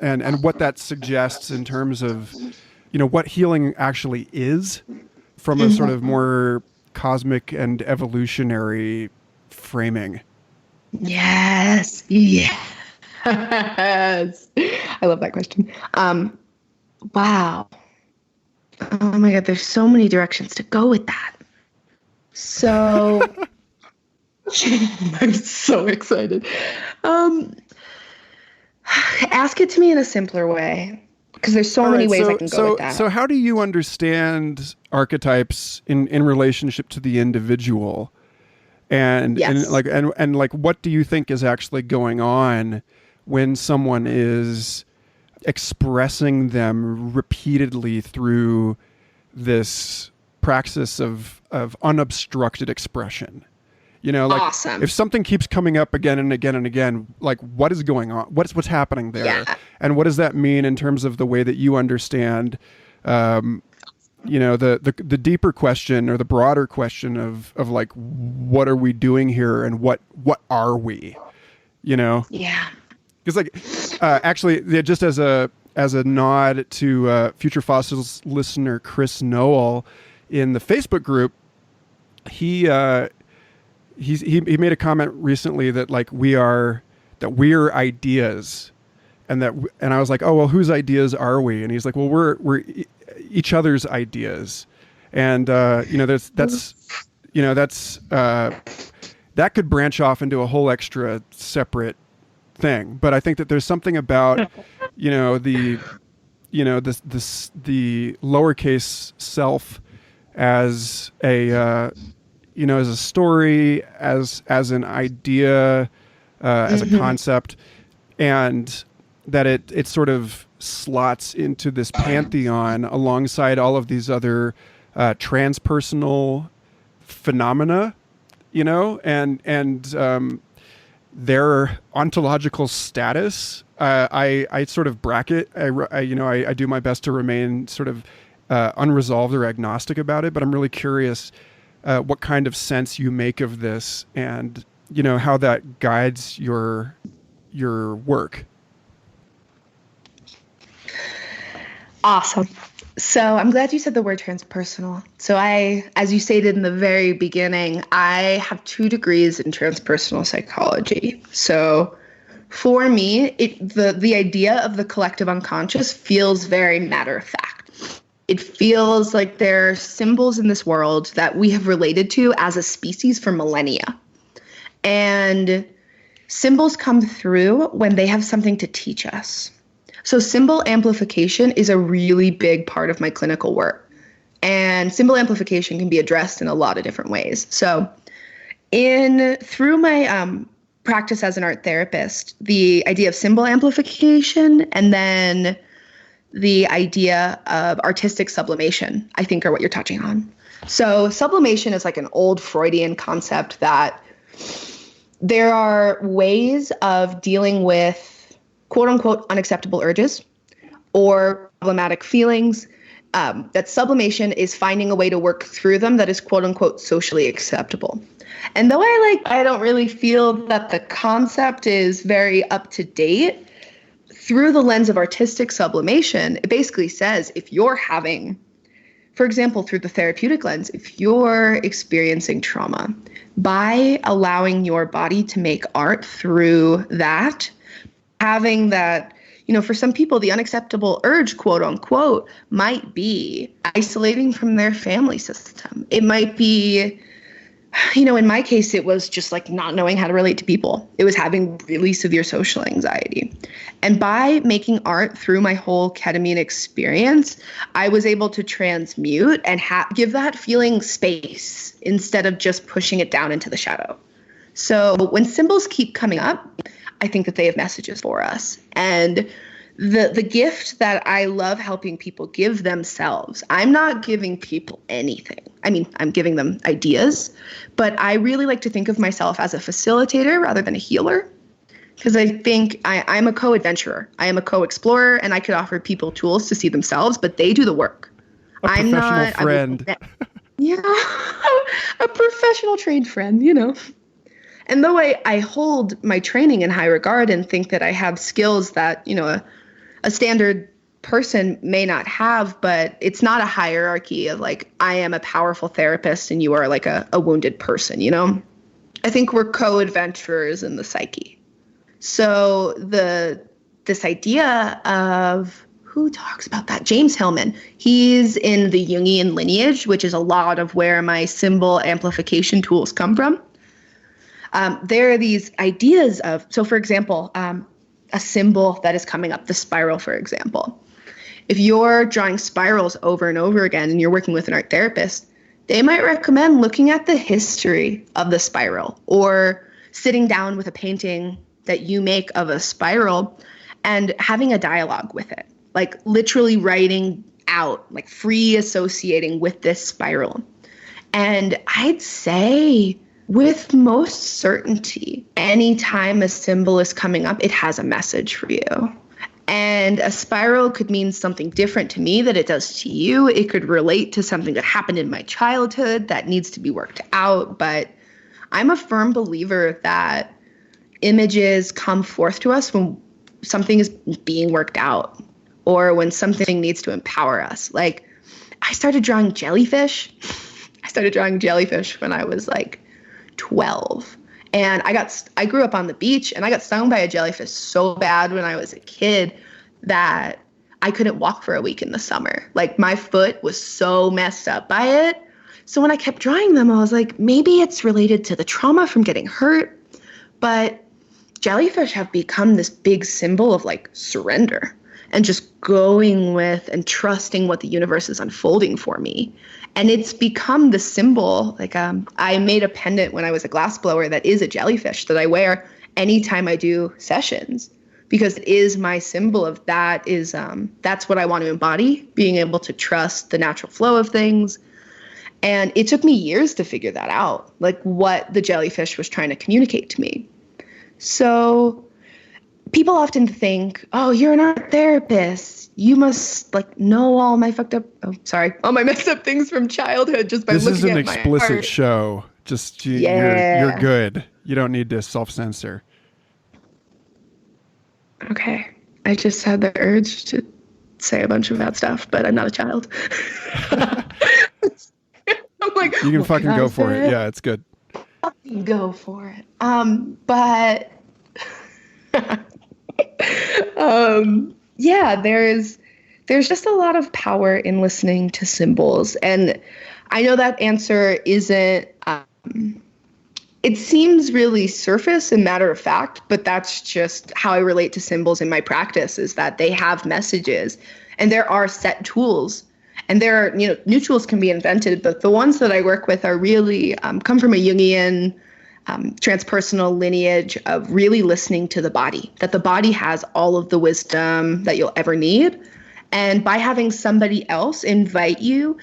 and what that suggests in terms of, what healing actually is from a sort of more cosmic and evolutionary framing. Yes. I love that question. Wow. Oh my God, there's so many directions to go with that. So I'm so excited. Ask it to me in a simpler way, because there's so many ways I can go with that. So how do you understand archetypes in relationship to the individual? And what do you think is actually going on when someone is expressing them repeatedly through this praxis of unobstructed expression? Like Awesome. if something keeps coming up again and again and again, like what is going on? What's happening there? Yeah. And what does that mean in terms of the way that you understand, the deeper question or the broader question of like, what are we doing here and what are we, Yeah. Because like, actually, just as a nod to Future Fossils listener Chris Noel in the Facebook group, he made a comment recently that like we're ideas, and I was like, oh well, whose ideas are we? And he's like, well, we're each other's ideas, and that could branch off into a whole extra separate thing. But I think that there's something about the lowercase self as a as a story, as an idea, as a concept, and that it sort of slots into this pantheon alongside all of these other transpersonal phenomena, and their ontological status. I sort of bracket. I do my best to remain sort of unresolved or agnostic about it, but I'm really curious what kind of sense you make of this, and how that guides your work. Awesome. So I'm glad you said the word transpersonal. So as you stated in the very beginning, I have 2 degrees in transpersonal psychology. So for me, the idea of the collective unconscious feels very matter of fact. It feels like there are symbols in this world that we have related to as a species for millennia. And symbols come through when they have something to teach us. So symbol amplification is a really big part of my clinical work. And symbol amplification can be addressed in a lot of different ways. So through my practice as an art therapist, the idea of symbol amplification and then the idea of artistic sublimation, I think, are what you're touching on. So sublimation is like an old Freudian concept that there are ways of dealing with quote unquote unacceptable urges or problematic feelings, that sublimation is finding a way to work through them that is quote unquote socially acceptable. And though I don't really feel that the concept is very up to date, through the lens of artistic sublimation, it basically says if you're having, for example, through the therapeutic lens, if you're experiencing trauma, by allowing your body to make art through that, having that, for some people, the unacceptable urge, quote unquote, might be isolating from their family system. It might be, in my case, it was just like not knowing how to relate to people. It was having really severe social anxiety. And by making art through my whole ketamine experience, I was able to transmute and give that feeling space instead of just pushing it down into the shadow. So when symbols keep coming up, I think that they have messages for us. And the gift that I love helping people give themselves, I'm not giving people anything. I mean, I'm giving them ideas, but I really like to think of myself as a facilitator rather than a healer, because I think I'm a co-adventurer. I am a co-explorer, and I could offer people tools to see themselves, but they do the work. I'm not a friend. Yeah, a professional trained friend, And though I hold my training in high regard and think that I have skills that, a standard person may not have, but it's not a hierarchy of like, I am a powerful therapist and you are like a wounded person, I think we're co-adventurers in the psyche. So this idea of, who talks about that? James Hillman. He's in the Jungian lineage, which is a lot of where my symbol amplification tools come from. There are these ideas of, so for example, a symbol that is coming up, the spiral, for example. If you're drawing spirals over and over again and you're working with an art therapist, they might recommend looking at the history of the spiral or sitting down with a painting that you make of a spiral and having a dialogue with it, like literally writing out, like free associating with this spiral. And I'd say with most certainty, anytime a symbol is coming up, it has a message for you. And a spiral could mean something different to me that it does to you. It could relate to something that happened in my childhood that needs to be worked out. But I'm a firm believer that images come forth to us when something is being worked out or when something needs to empower us. Like, I started drawing jellyfish. I started drawing jellyfish when I was like 12. And I grew up on the beach, and I got stung by a jellyfish so bad when I was a kid that I couldn't walk for a week in the summer. Like, my foot was so messed up by it. So when I kept drawing them, I was like, maybe it's related to the trauma from getting hurt. But jellyfish have become this big symbol of like surrender and just going with and trusting what the universe is unfolding for me. And it's become the symbol. Like, I made a pendant when I was a glassblower that is a jellyfish that I wear anytime I do sessions, because it is my symbol of that's what I want to embody, being able to trust the natural flow of things. And it took me years to figure that out, like what the jellyfish was trying to communicate to me. So people often think, oh, you're an art therapist. You must like know all my messed up things from childhood just by looking at my art. This is an explicit show. Just you're good. You don't need to self-censor. Okay. I just had the urge to say a bunch of bad stuff, but I'm not a child. I'm like, you can fucking go for it. Yeah, it's good. Go for it. But yeah, there's just a lot of power in listening to symbols. And I know that answer isn't, it seems really surface and matter of fact, but that's just how I relate to symbols in my practice, is that they have messages and there are set tools. And there are, new tools can be invented, but the ones that I work with are really come from a Jungian transpersonal lineage of really listening to the body, that the body has all of the wisdom that you'll ever need. And by having somebody else invite you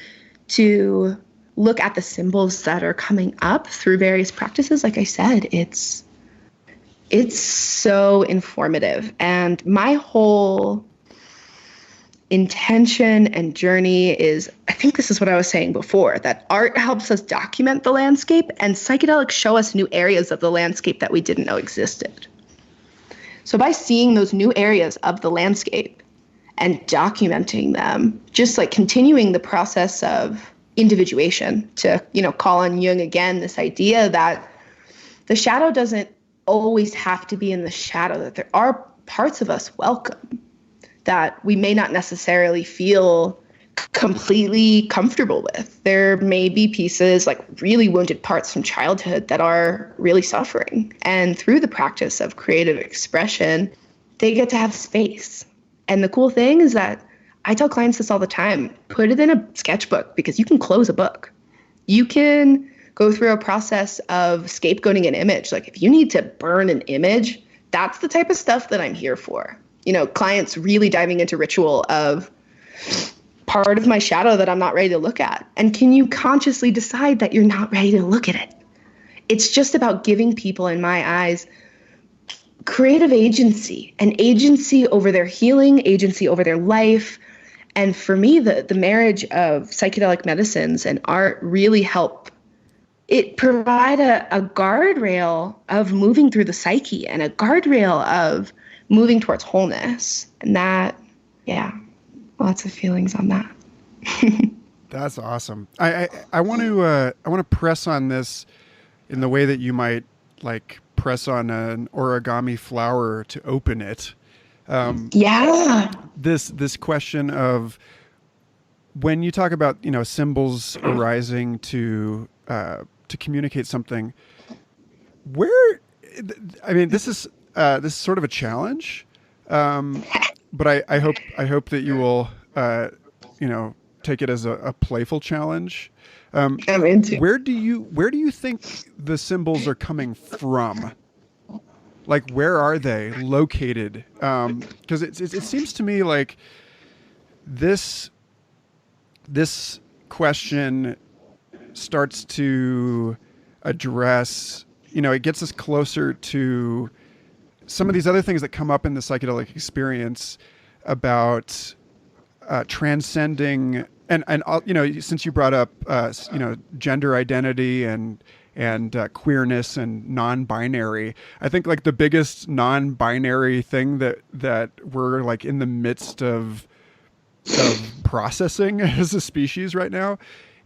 to look at the symbols that are coming up through various practices, like I said, it's so informative. And my whole intention and journey is, I think this is what I was saying before, that art helps us document the landscape, and psychedelics show us new areas of the landscape that we didn't know existed. So by seeing those new areas of the landscape and documenting them, just like continuing the process of individuation, to, call on Jung again, this idea that the shadow doesn't always have to be in the shadow, that there are parts of us welcome that we may not necessarily feel completely comfortable with. There may be pieces, like really wounded parts from childhood, that are really suffering. And through the practice of creative expression, they get to have space. And the cool thing is that I tell clients this all the time: put it in a sketchbook, because you can close a book. You can go through a process of scapegoating an image. Like, if you need to burn an image, that's the type of stuff that I'm here for. Clients really diving into ritual of part of my shadow that I'm not ready to look at. And can you consciously decide that you're not ready to look at it? It's just about giving people, in my eyes, creative agency, an agency over their healing, agency over their life. And for me, the marriage of psychedelic medicines and art really help it provide a guardrail of moving through the psyche, and a guardrail of moving towards wholeness. And that, lots of feelings on that. That's awesome. I want to press on this in the way that you might like press on an origami flower to open it. This question of, when you talk about symbols arising to communicate something, this is sort of a challenge, but I hope that you will take it as a playful challenge. Where do you think the symbols are coming from? Like, where are they located? Because it seems to me like this question starts to address, it gets us closer to some of these other things that come up in the psychedelic experience about transcending and since you brought up gender identity and queerness and non-binary, I think like the biggest non-binary thing that we're like in the midst of processing as a species right now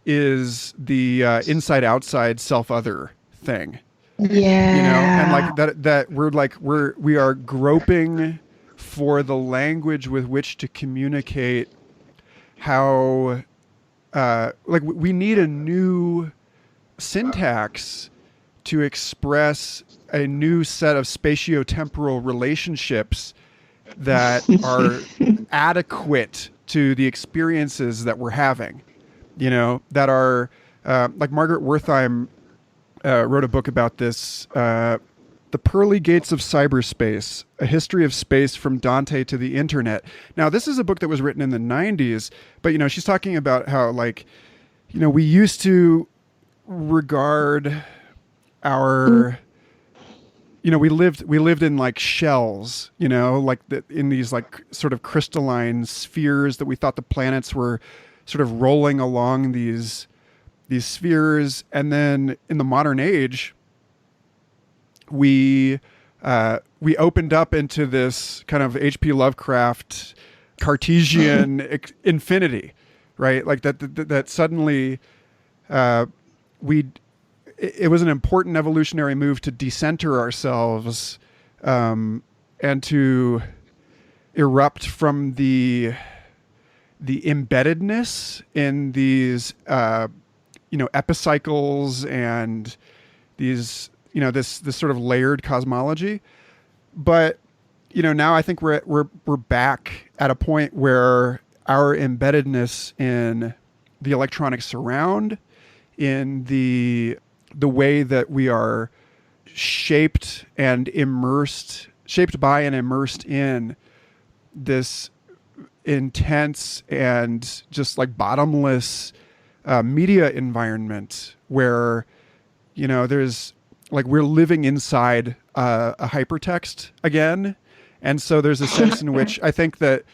is the inside-outside self-other thing. Yeah. And like that we are groping for the language with which to communicate how we need a new syntax to express a new set of spatiotemporal relationships that are adequate to the experiences that we're having, that are like Margaret Wertheim wrote a book about this, The Pearly Gates of Cyberspace, A History of Space from Dante to the Internet. Now, this is a book that was written in the 90s, but, she's talking about how, like, we used to regard our, we lived in, like, shells, like in these, like, sort of crystalline spheres that we thought the planets were sort of rolling along these spheres. And then in the modern age, we opened up into this kind of H.P. Lovecraft Cartesian infinity, right? Like that suddenly it was an important evolutionary move to decenter ourselves and to erupt from the embeddedness in these epicycles and these this sort of layered cosmology. But now I think we're back at a point where our embeddedness in the electronic surround, in the way that we are shaped by and immersed in this intense and just like bottomless media environment where there's like we're living inside a hypertext again. And so there's a sense in which I think that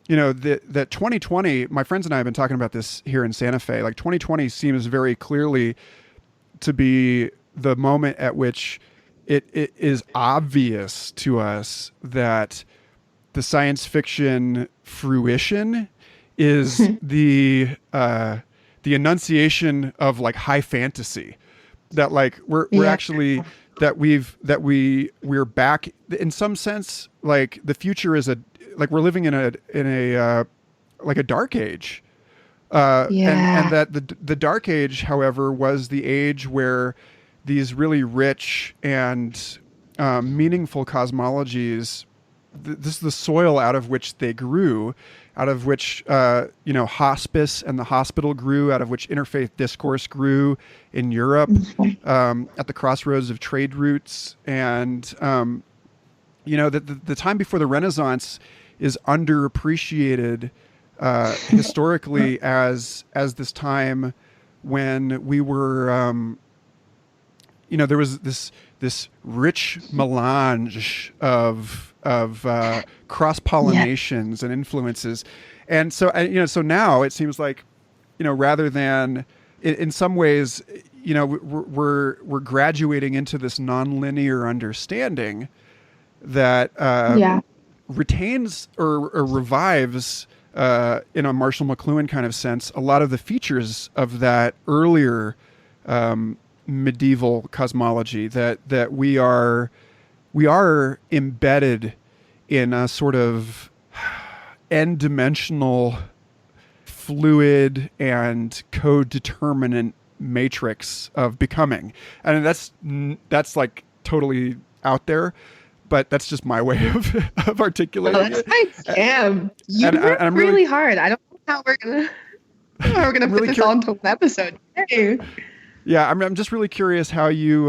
that 2020, my friends and I have been talking about this here in Santa Fe, like 2020 seems very clearly to be the moment at which it is obvious to us that the science fiction fruition is the enunciation of like high fantasy, that like we're actually we're back in some sense. Like the future is we're living in a like a dark age. And that the dark age, however, was the age where these really rich and meaningful cosmologies, this is the soil out of which they grew, out of which hospice and the hospital grew, out of which interfaith discourse grew in Europe, at the crossroads of trade routes. And the time before the Renaissance is underappreciated historically as this time when we were there was this rich melange of cross pollinations and influences. And so so now it seems like rather than in some ways we're graduating into this nonlinear understanding that retains or revives in a Marshall McLuhan kind of sense a lot of the features of that earlier medieval cosmology, that we are embedded in a sort of n-dimensional fluid and code-determinant matrix of becoming. And that's like totally out there, but that's just my way of articulating it. You work really hard. I don't know how we're gonna put this onto an episode. Hey. Yeah, I'm just really curious how you,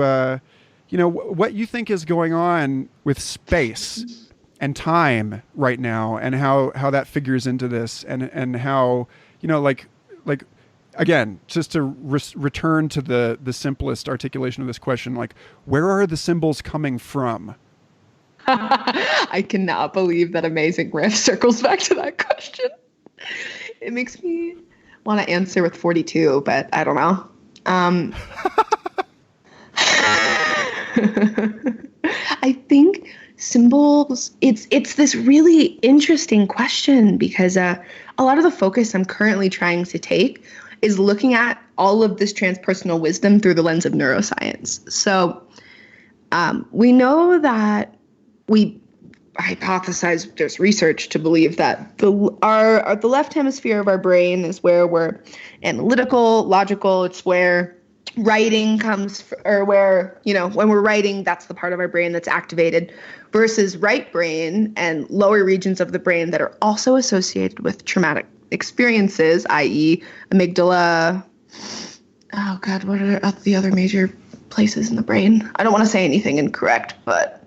what you think is going on with space and time right now, and how that figures into this, and how like again, just to return to the simplest articulation of this question, like, where are the symbols coming from? I cannot believe that amazing riff circles back to that question. It makes me want to answer with 42, but I don't know. I think symbols, it's this really interesting question because a lot of the focus I'm currently trying to take is looking at all of this transpersonal wisdom through the lens of neuroscience. So we know that we hypothesize, there's research to believe that the left hemisphere of our brain is where we're analytical, logical. It's where writing comes, or where, when we're writing, that's the part of our brain that's activated, versus right brain and lower regions of the brain that are also associated with traumatic experiences, i.e. amygdala. Oh God, what are the other major places in the brain? I don't want to say anything incorrect, but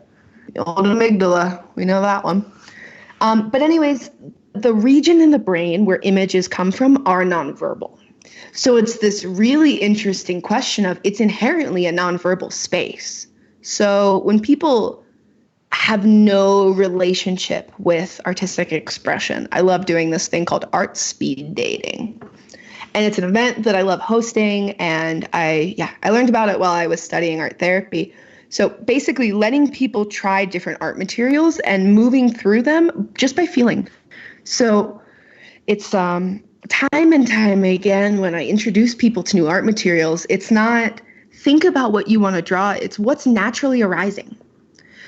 the old amygdala, we know that one. But anyways, the region in the brain where images come from are nonverbal. So it's this really interesting question of, it's inherently a nonverbal space. So when people have no relationship with artistic expression, I love doing this thing called art speed dating. And it's an event that I love hosting. And I learned about it while I was studying art therapy. So basically letting people try different art materials and moving through them just by feeling. So it's time and time again, when I introduce people to new art materials, it's not think about what you want to draw. It's what's naturally arising.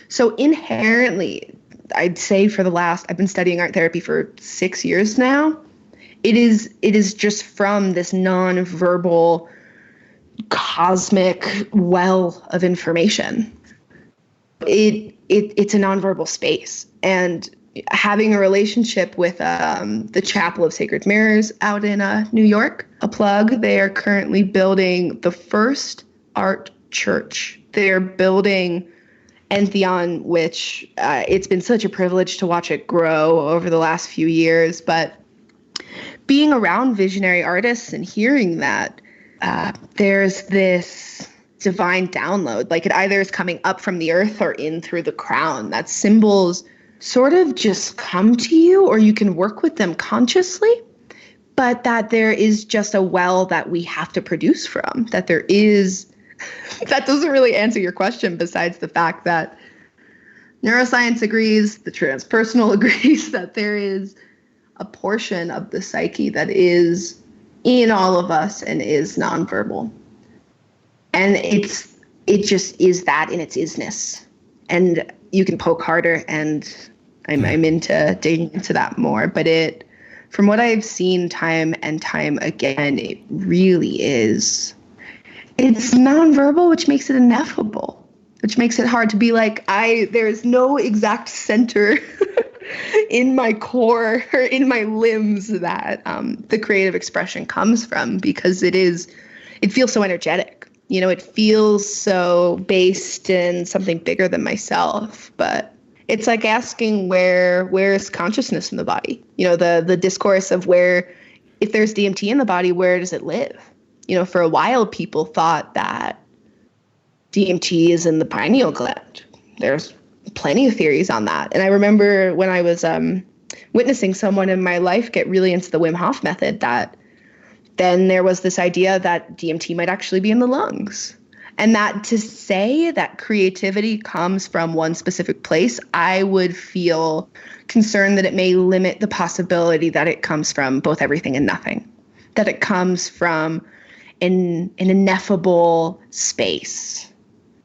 So inherently, I'd say I've been studying art therapy for 6 years now. It is just from this non-verbal cosmic well of information. It's a nonverbal space. And having a relationship with the Chapel of Sacred Mirrors out in New York, a plug, they are currently building the first art church. They're building Entheon, which it's been such a privilege to watch it grow over the last few years. But being around visionary artists and hearing that, there's this divine download, like it either is coming up from the earth or in through the crown, that symbols sort of just come to you, or you can work with them consciously, but that there is just a well that we have to produce from, that there is. That doesn't really answer your question, besides the fact that neuroscience agrees, the transpersonal agrees, that there is a portion of the psyche that is in all of us and is nonverbal. And it just is that in its isness. And you can poke harder, and I'm into digging into that more. But from what I've seen time and time again, it really is. It's nonverbal, which makes it ineffable, which makes it hard to be like, there's no exact center in my core or in my limbs that the creative expression comes from, because it feels so energetic. It feels so based in something bigger than myself. But it's like asking where is consciousness in the body? The discourse of where, if there's DMT in the body, where does it live? For a while, people thought that DMT is in the pineal gland. There's plenty of theories on that. And I remember when I was witnessing someone in my life get really into the Wim Hof method, that then there was this idea that DMT might actually be in the lungs. And that to say that creativity comes from one specific place, I would feel concerned that it may limit the possibility that it comes from both everything and nothing, that it comes from an ineffable space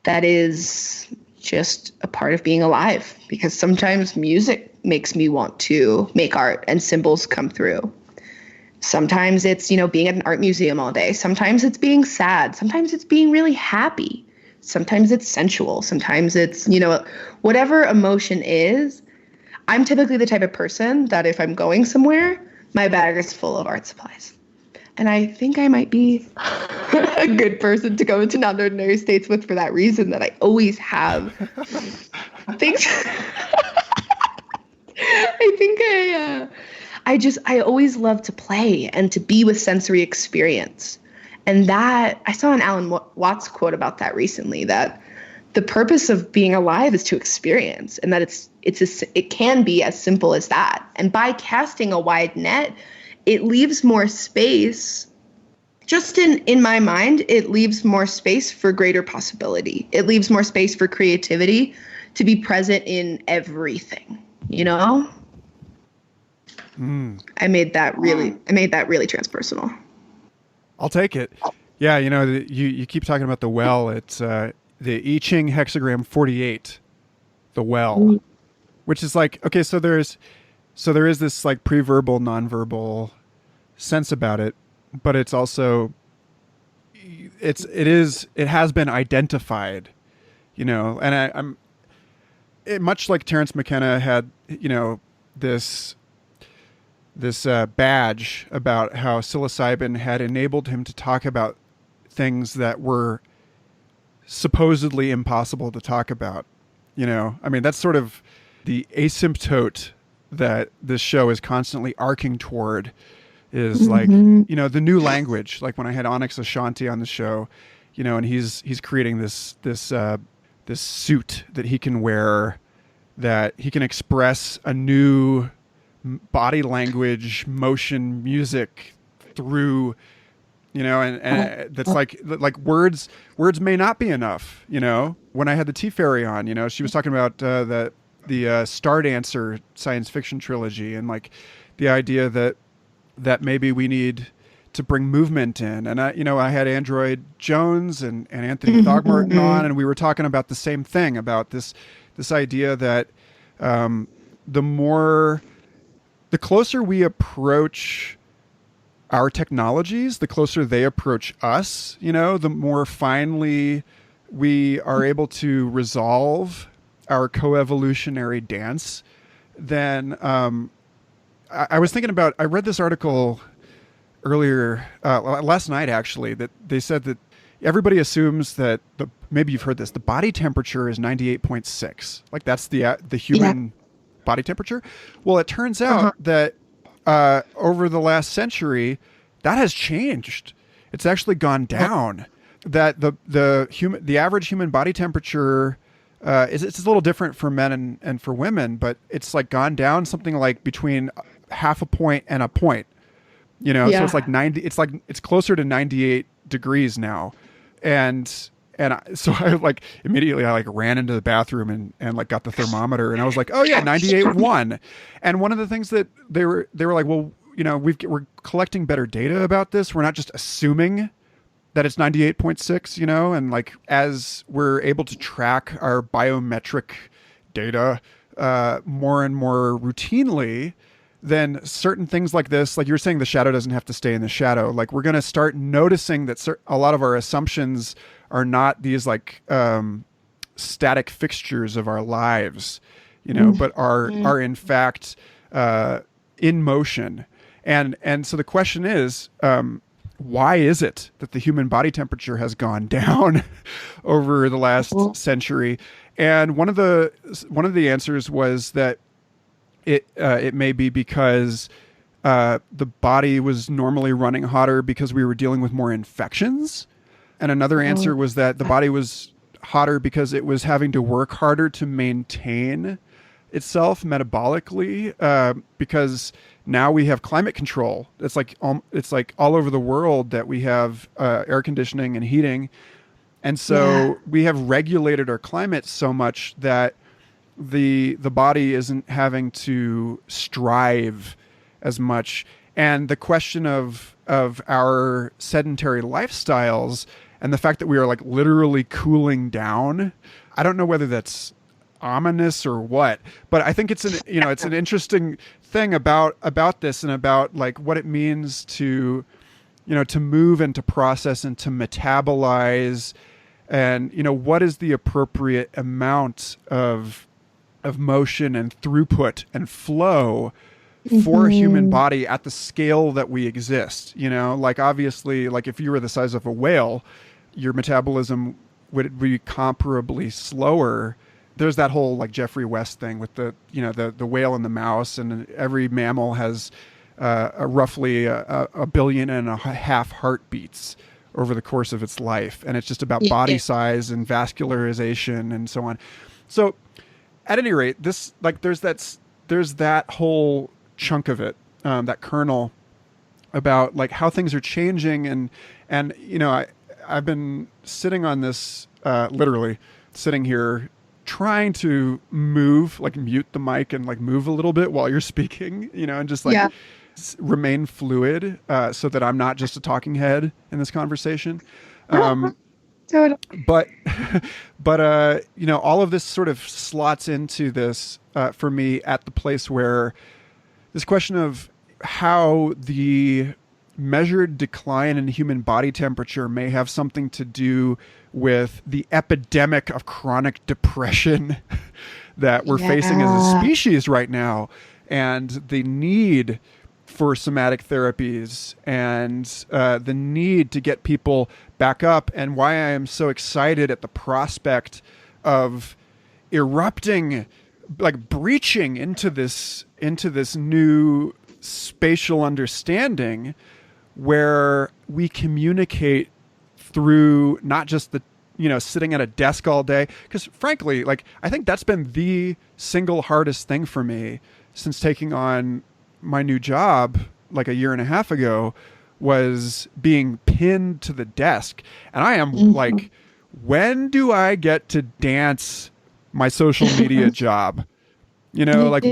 that is just a part of being alive. Because sometimes music makes me want to make art and symbols come through. Sometimes it's, being at an art museum all day. Sometimes it's being sad. Sometimes it's being really happy. Sometimes it's sensual. Sometimes it's, whatever emotion is. I'm typically the type of person that if I'm going somewhere, my bag is full of art supplies. And I think I might be a good person to go into non-ordinary states with for that reason, that I always have things. I think I always love to play and to be with sensory experience. And that, I saw an Alan Watts quote about that recently, that the purpose of being alive is to experience, and that it can be as simple as that. And by casting a wide net, it leaves more space. Just in my mind, it leaves more space for greater possibility. It leaves more space for creativity to be present in everything, you know? I made that really transpersonal. I'll take it. Yeah, you know, you keep talking about the well. It's the I Ching hexagram 48, the well, which is like, okay, so there is this like pre-verbal, non-verbal sense about it, but it's also it has been identified, you know, and much like Terence McKenna had, you know, this badge about how psilocybin had enabled him to talk about things that were supposedly impossible to talk about. You know, I mean, that's sort of the asymptote that this show is constantly arcing toward, is like, you know, the new language. Like when I had Onyx Ashanti on the show, you know, and he's creating this suit that he can wear, that he can express a new body language, motion, music through, you know, and that's like words may not be enough, you know. When I had the Tea Fairy on, you know, she was talking about the Star Dancer science fiction trilogy, and like the idea that maybe we need to bring movement in. And I had Android Jones and Anthony Thogmartin on, and we were talking about the same thing, about this idea that the closer we approach our technologies, the closer they approach us, you know, the more finely we are able to resolve our coevolutionary dance. Then I was thinking about, I read this article earlier, last night actually, that they said that everybody assumes that maybe you've heard this, the body temperature is 98.6. Like that's the human body temperature. Well, it turns out that over the last century, that has changed. It's actually gone down. That the average human body temperature it's a little different for men and for women, but it's like gone down something like between half a point and a point. You know, so it's like 90. It's closer to 98 degrees now, so I like immediately I like ran into the bathroom and like got the thermometer, and I was like, oh yeah, 98.1. And one of the things that they were like, well, you know, we're collecting better data about this. We're not just assuming that it's 98.6, you know, and like as we're able to track our biometric data more and more routinely, then certain things like this, like you were saying, the shadow doesn't have to stay in the shadow. Like we're going to start noticing that a lot of our assumptions are not these like static fixtures of our lives, you know, but are in fact in motion. And so the question is, why is it that the human body temperature has gone down over the last century? And one of the answers was that it may be because the body was normally running hotter because we were dealing with more infections. And another answer was that the body was hotter because it was having to work harder to maintain itself metabolically, because now we have climate control. It's like all over the world that we have air conditioning and heating. And so we have regulated our climate so much that the body isn't having to strive as much. And the question of our sedentary lifestyles and the fact that we are like literally cooling down, I don't know whether that's ominous or what, but I think it's an interesting thing about this, and about like what it means to, you know, to move and to process and to metabolize, and, you know, what is the appropriate amount of motion and throughput and flow for a human body at the scale that we exist. You know, like obviously, like if you were the size of a whale, your metabolism would be comparably slower. There's that whole like Jeffrey West thing with the whale and the mouse, and every mammal has roughly a billion and a half heartbeats over the course of its life. And it's just about body size and vascularization and so on. So at any rate, this, like, there's that whole chunk of it, that kernel about like how things are changing. And, you know, I've been sitting on this, literally sitting here trying to move, like mute the mic and like move a little bit while you're speaking, you know, and just like remain fluid, so that I'm not just a talking head in this conversation. But you know, all of this sort of slots into this, for me, at the place where this question of how the measured decline in human body temperature may have something to do with the epidemic of chronic depression that we're facing as a species right now, and the need for somatic therapies, and the need to get people back up, and why I am so excited at the prospect of erupting, like breaching into this new spatial understanding where we communicate through not just the, you know, sitting at a desk all day. Because frankly, like, I think that's been the single hardest thing for me since taking on my new job like a year and a half ago, was being pinned to the desk. And I am like, when do I get to dance my social media job? You know, like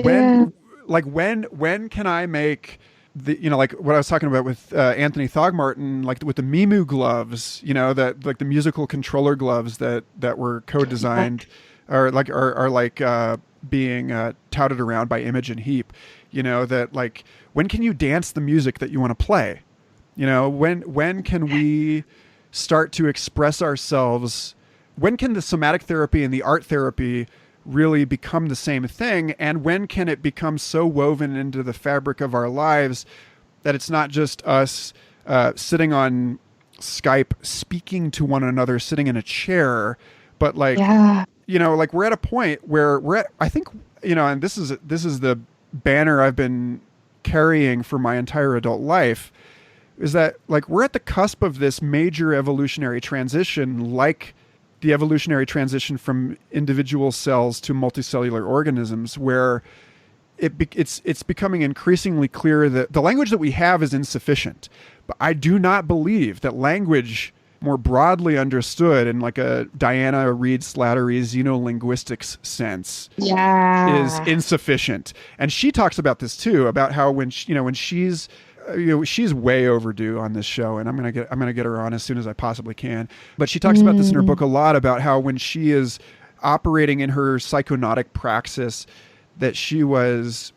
when can I make the, you know, like what I was talking about with Anthony Thogmartin, like with the Mimu gloves, you know, that like the musical controller gloves that were co-designed or like are like being touted around by Image and Heap, you know, that like, when can you dance the music that you want to play? You know, when can we start to express ourselves? When can the somatic therapy and the art therapy really become the same thing? And when can it become so woven into the fabric of our lives that it's not just us sitting on Skype, speaking to one another, sitting in a chair, but like, you know, like we're at a point where I think, you know, and this is the banner I've been carrying for my entire adult life, is that like we're at the cusp of this major evolutionary transition, like the evolutionary transition from individual cells to multicellular organisms, where it's becoming increasingly clear that the language that we have is insufficient. But I do not believe that language, more broadly understood in like a Diana Reed Slattery xenolinguistics sense, is insufficient. And she talks about this too, about how when she's way overdue on this show, and I'm gonna get her on as soon as I possibly can. But she talks about this in her book a lot, about how when she is operating in her psychonautic praxis, that she was,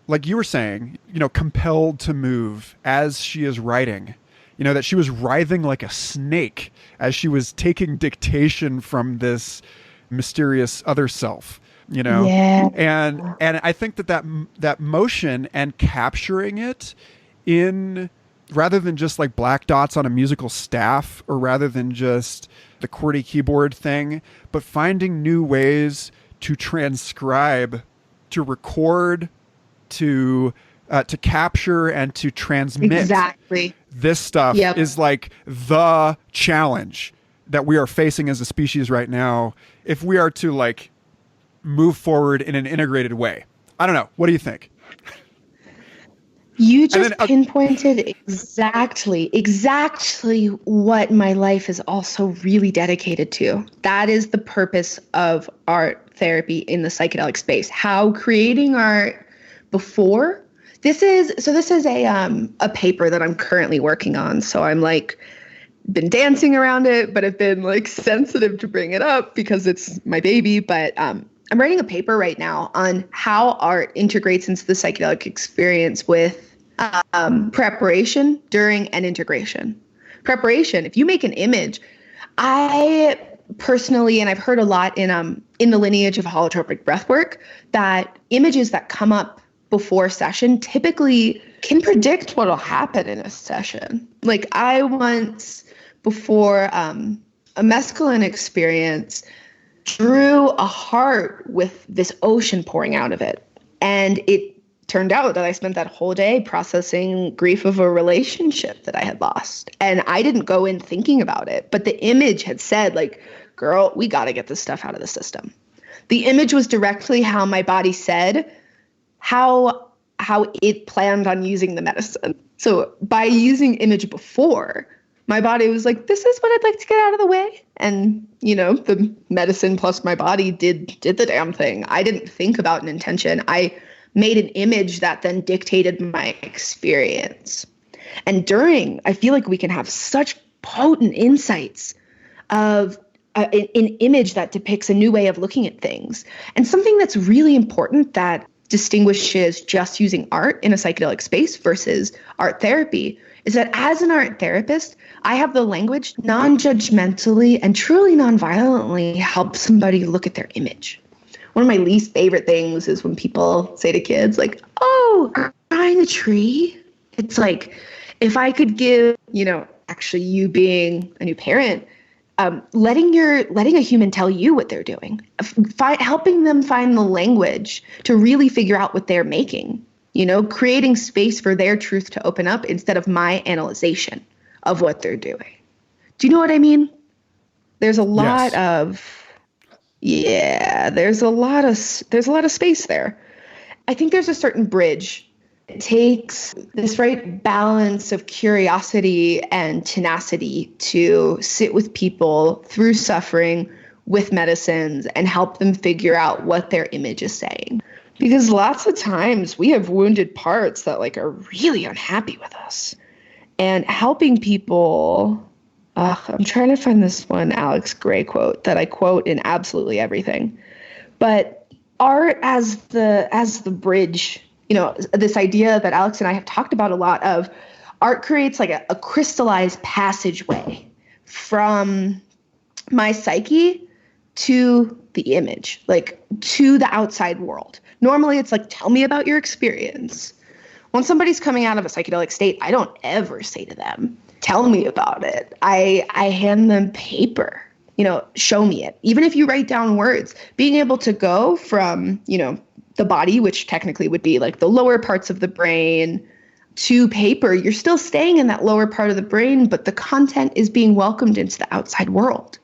like you were saying, you know, compelled to move as she is writing. You know, that she was writhing like a snake as she was taking dictation from this mysterious other self, you know? And I think that motion and capturing it in, rather than just like black dots on a musical staff, or rather than just the QWERTY keyboard thing, but finding new ways to transcribe, to record, to capture, and to transmit. This stuff is like the challenge that we are facing as a species right now, if we are to like move forward in an integrated way. I don't know. What do you think? You just pinpointed exactly what my life is also really dedicated to. That is the purpose of art therapy in the psychedelic space. How creating art before. This is a paper that I'm currently working on. So I'm like been dancing around it, but I've been like sensitive to bring it up because it's my baby. But I'm writing a paper right now on how art integrates into the psychedelic experience with preparation, during, and integration. Preparation, if you make an image, I personally, and I've heard a lot in the lineage of holotropic breathwork, that images that come up before session typically can predict what will happen in a session. Like I once, before a mescaline experience, drew a heart with this ocean pouring out of it. And it turned out that I spent that whole day processing grief of a relationship that I had lost. And I didn't go in thinking about it, but the image had said, like, girl, we got to get this stuff out of the system. The image was directly how my body said how it planned on using the medicine. So by using image before, my body was like, this is what I'd like to get out of the way. And, the medicine plus my body did the damn thing. I didn't think about an intention. I made an image that then dictated my experience. And I feel like we can have such potent insights of an image that depicts a new way of looking at things. And something that's really important that distinguishes just using art in a psychedelic space versus art therapy is that as an art therapist, I have the language non-judgmentally and truly non-violently help somebody look at their image. One of my least favorite things is when people say to kids like, oh, drawing a tree. It's like, if I could give, actually you being a new parent, letting a human tell you what they're doing, helping them find the language to really figure out what they're making, creating space for their truth to open up instead of my analyzation of what they're doing. Do you know what I mean? There's a lot there's a lot of space there. I think there's a certain bridge. It takes this right balance of curiosity and tenacity to sit with people through suffering with medicines and help them figure out what their image is saying. Because lots of times we have wounded parts that are really unhappy with us. And helping people, I'm trying to find this one Alex Gray quote that I quote in absolutely everything. But art as the bridge, this idea that Alex and I have talked about a lot of art creates a crystallized passageway from my psyche to the image, to the outside world. Normally it's tell me about your experience. When somebody's coming out of a psychedelic state, I don't ever say to them, tell me about it. I hand them paper, show me it. Even if you write down words, being able to go from, the body, which technically would be the lower parts of the brain, to paper, you're still staying in that lower part of the brain, but the content is being welcomed into the outside world.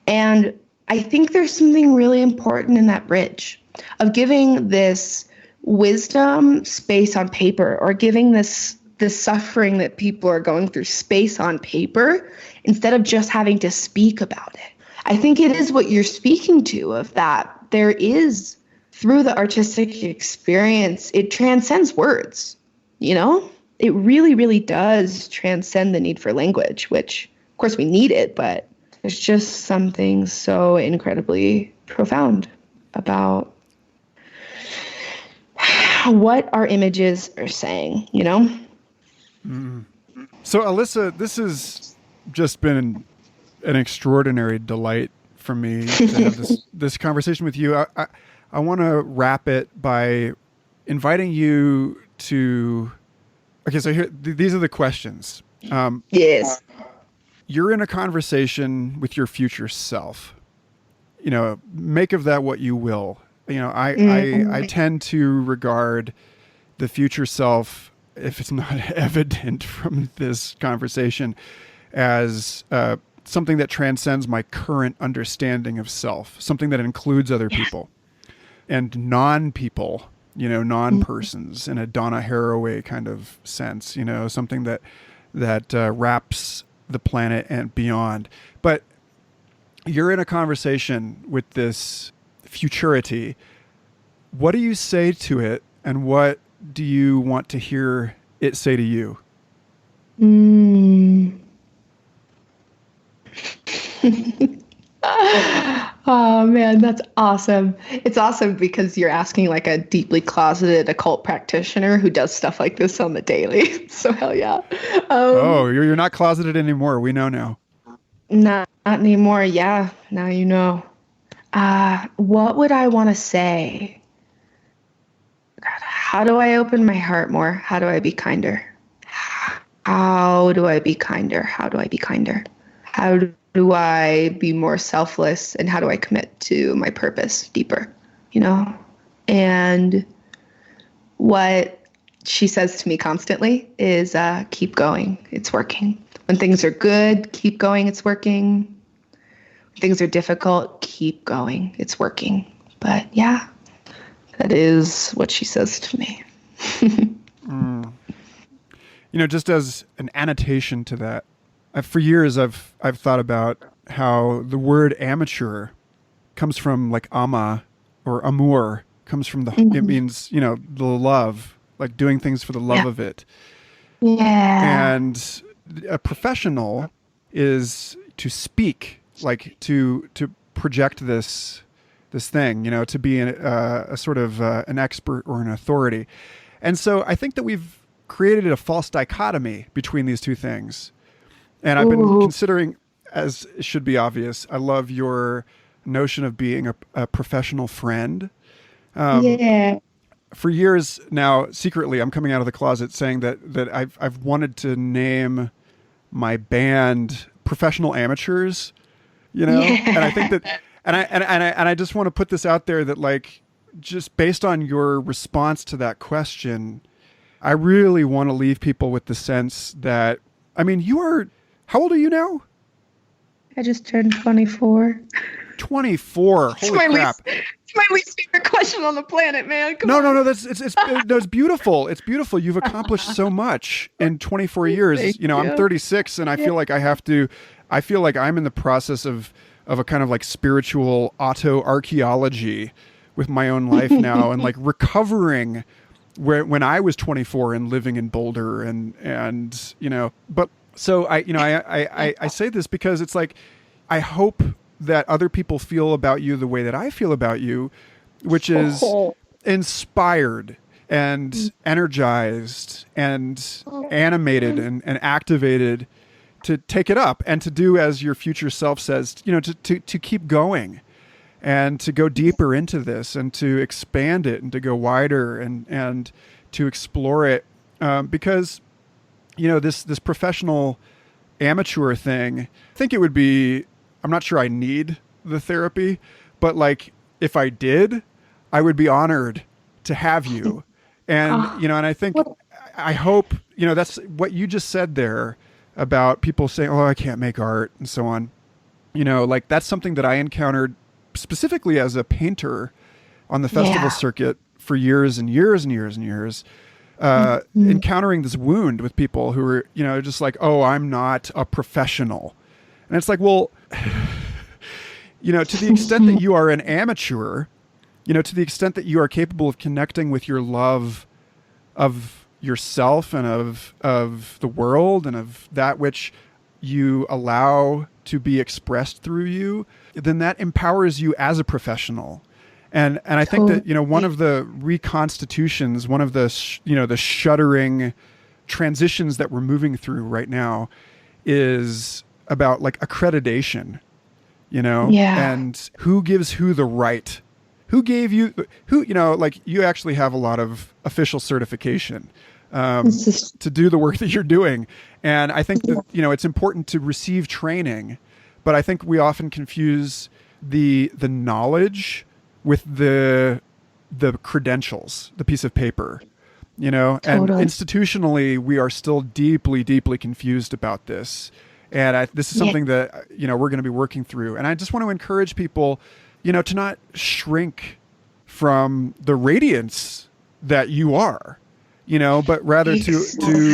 And I think there's something really important in that bridge of giving this wisdom space on paper, or giving this suffering that people are going through space on paper instead of just having to speak about it. I think it is what you're speaking to, of that there is, through the artistic experience, it transcends words, It really, really does transcend the need for language, which, of course, we need it, but there's just something so incredibly profound about what our images are saying, Mm. So, Alyssa, this has just been an extraordinary delight for me to have this conversation with you. I want to wrap it by inviting you to... Okay, so here, these are the questions. Yes. You're in a conversation with your future self. Make of that what you will. I tend to regard the future self, if it's not evident from this conversation, as something that transcends my current understanding of self, something that includes other people and non-people, non-persons in a Donna Haraway kind of sense, something that wraps the planet and beyond. But you're in a conversation with this futurity. What do you say to it, and what do you want to hear it say to you? Oh man, that's awesome. It's awesome because you're asking a deeply closeted occult practitioner who does stuff like this on the daily. So hell yeah. You're not closeted anymore. We know now. Not anymore. Yeah. Now you know. What would I want to say? God, how do I open my heart more? How do I be kinder? How do I be kinder? How do I be kinder? How do I be more selfless, and how do I commit to my purpose deeper? And what she says to me constantly is, keep going. It's working. When things are good, keep going. It's working. When things are difficult, keep going. It's working. But yeah, that is what she says to me. Just as an annotation to that, for years I've thought about how the word amateur comes from like ama or amour, comes from it means, the love, like doing things for the love of it. Yeah. And a professional is to speak, like to project this thing, to be a sort of an expert or an authority. And so I think that we've created a false dichotomy between these two things. And I've been considering, as it should be obvious, I love your notion of being a professional friend. For years now, secretly, I'm coming out of the closet saying that I've wanted to name my band Professional Amateurs, and I think that, and I just want to put this out there that, like, just based on your response to that question, I really want to leave people with the sense that, how old are you now? I just turned 24. 24. Holy crap. It's my least favorite question on the planet, man. Come on. No, It's beautiful. It's beautiful. You've accomplished so much in 24 years. I'm 36 and I feel like I feel like I'm in the process of a kind of like spiritual auto-archaeology with my own life now and like recovering when I was 24 and living in Boulder but so I say this because it's like, I hope that other people feel about you the way that I feel about you, which is inspired and energized and animated and activated to take it up and to do as your future self says, to keep going and to go deeper into this and to expand it and to go wider and to explore it. Because, this professional amateur thing, I think it would be, I'm not sure I need the therapy, but like if I did, I would be honored to have you. And, and I think, I hope, that's what you just said there about people saying, oh, I can't make art and so on. Like that's something that I encountered specifically as a painter on the festival circuit for years and years and years and years, encountering this wound with people who were, just like, oh, I'm not a professional. And it's like, well, to the extent that you are an amateur, to the extent that you are capable of connecting with your love of yourself and of the world and of that which you allow to be expressed through you, then that empowers you as a professional. And I think that, one of the reconstitutions, one of the, the shuddering transitions that we're moving through right now is about like accreditation, and who gives who the right, who gave you, like you actually have a lot of official certification to do the work that you're doing. And I think that, it's important to receive training, but I think we often confuse the knowledge with the credentials, the piece of paper, and institutionally we are still deeply, deeply confused about this. And this is something that, we're going to be working through. And I just want to encourage people, to not shrink from the radiance that you are, but rather to see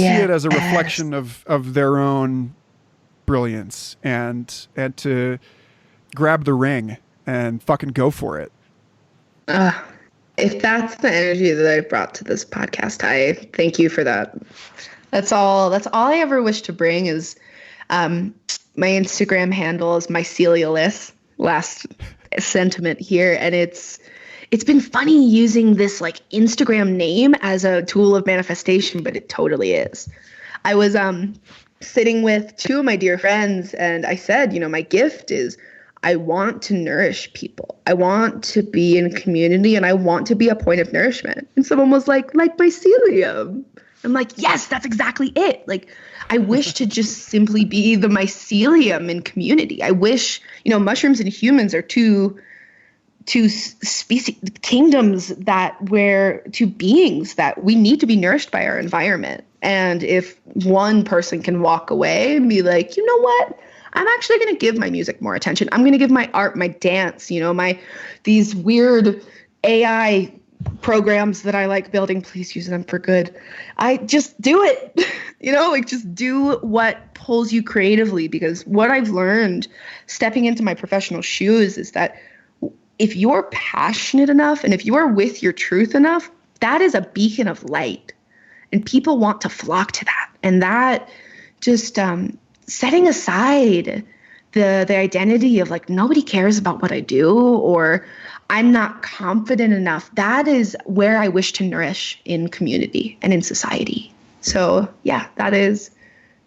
it as a reflection of their own brilliance and to grab the ring and fucking go for it. If that's the energy that I brought to this podcast, I thank you for that. That's all I ever wish to bring is, my Instagram handle is mycelialis, last sentiment here. And it's been funny using this like Instagram name as a tool of manifestation, but it totally is. I was, sitting with two of my dear friends and I said, my gift is I want to nourish people. I want to be in community and I want to be a point of nourishment. And someone was like mycelium. I'm like, yes, that's exactly it. Like, I wish to just simply be the mycelium in community. I wish, mushrooms and humans are two species, kingdoms to beings that we need to be nourished by our environment. And if one person can walk away and be like, you know what? I'm actually going to give my music more attention. I'm going to give my art, my dance, these weird AI programs that I like building, please use them for good. I just do it, just do what pulls you creatively. Because what I've learned stepping into my professional shoes is that if you're passionate enough and if you are with your truth enough, that is a beacon of light and people want to flock to that. And that just, setting aside the identity of like, nobody cares about what I do, or I'm not confident enough. That is where I wish to nourish in community and in society. So yeah, that is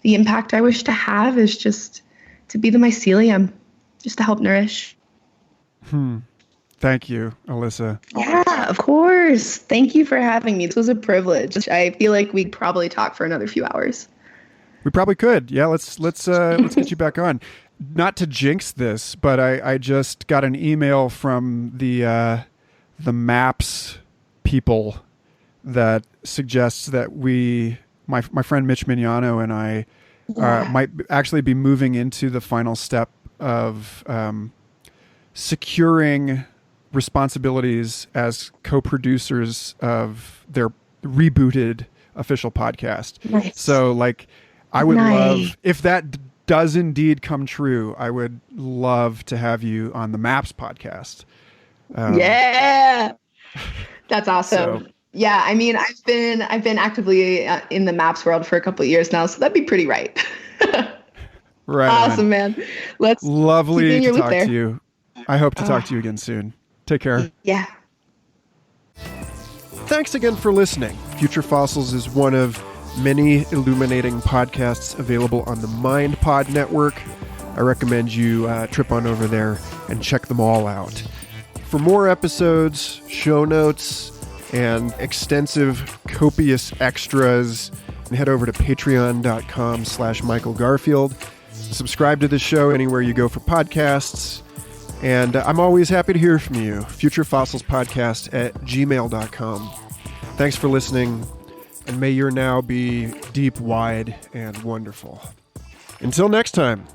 the impact I wish to have, is just to be the mycelium, just to help nourish. Thank you, Alyssa. Yeah, of course. Thank you for having me. This was a privilege. I feel like we'd probably talk for another few hours. We probably could. Yeah, let's get you back on. Not to jinx this, but I just got an email from the MAPS people that suggests that my friend Mitch Mignano and I might actually be moving into the final step of securing responsibilities as co-producers of their rebooted official podcast. Nice. So I would love, if that does indeed come true, I would love to have you on the MAPS podcast. Yeah, that's awesome. So, yeah, I mean, I've been actively in the MAPS world for a couple of years now, so that'd be pretty right. Right. Awesome, man. Lovely to talk to you. I hope to talk to you again soon. Take care. Yeah. Thanks again for listening. Future Fossils is one of many illuminating podcasts available on the MindPod network. I recommend you trip on over there and check them all out. For more episodes, show notes, and extensive, copious extras, head over to patreon.com/Michael Garfield. Subscribe to the show anywhere you go for podcasts. And I'm always happy to hear from you. futurefossils@gmail.com. Thanks for listening, and may your now be deep, wide, and wonderful. Until next time.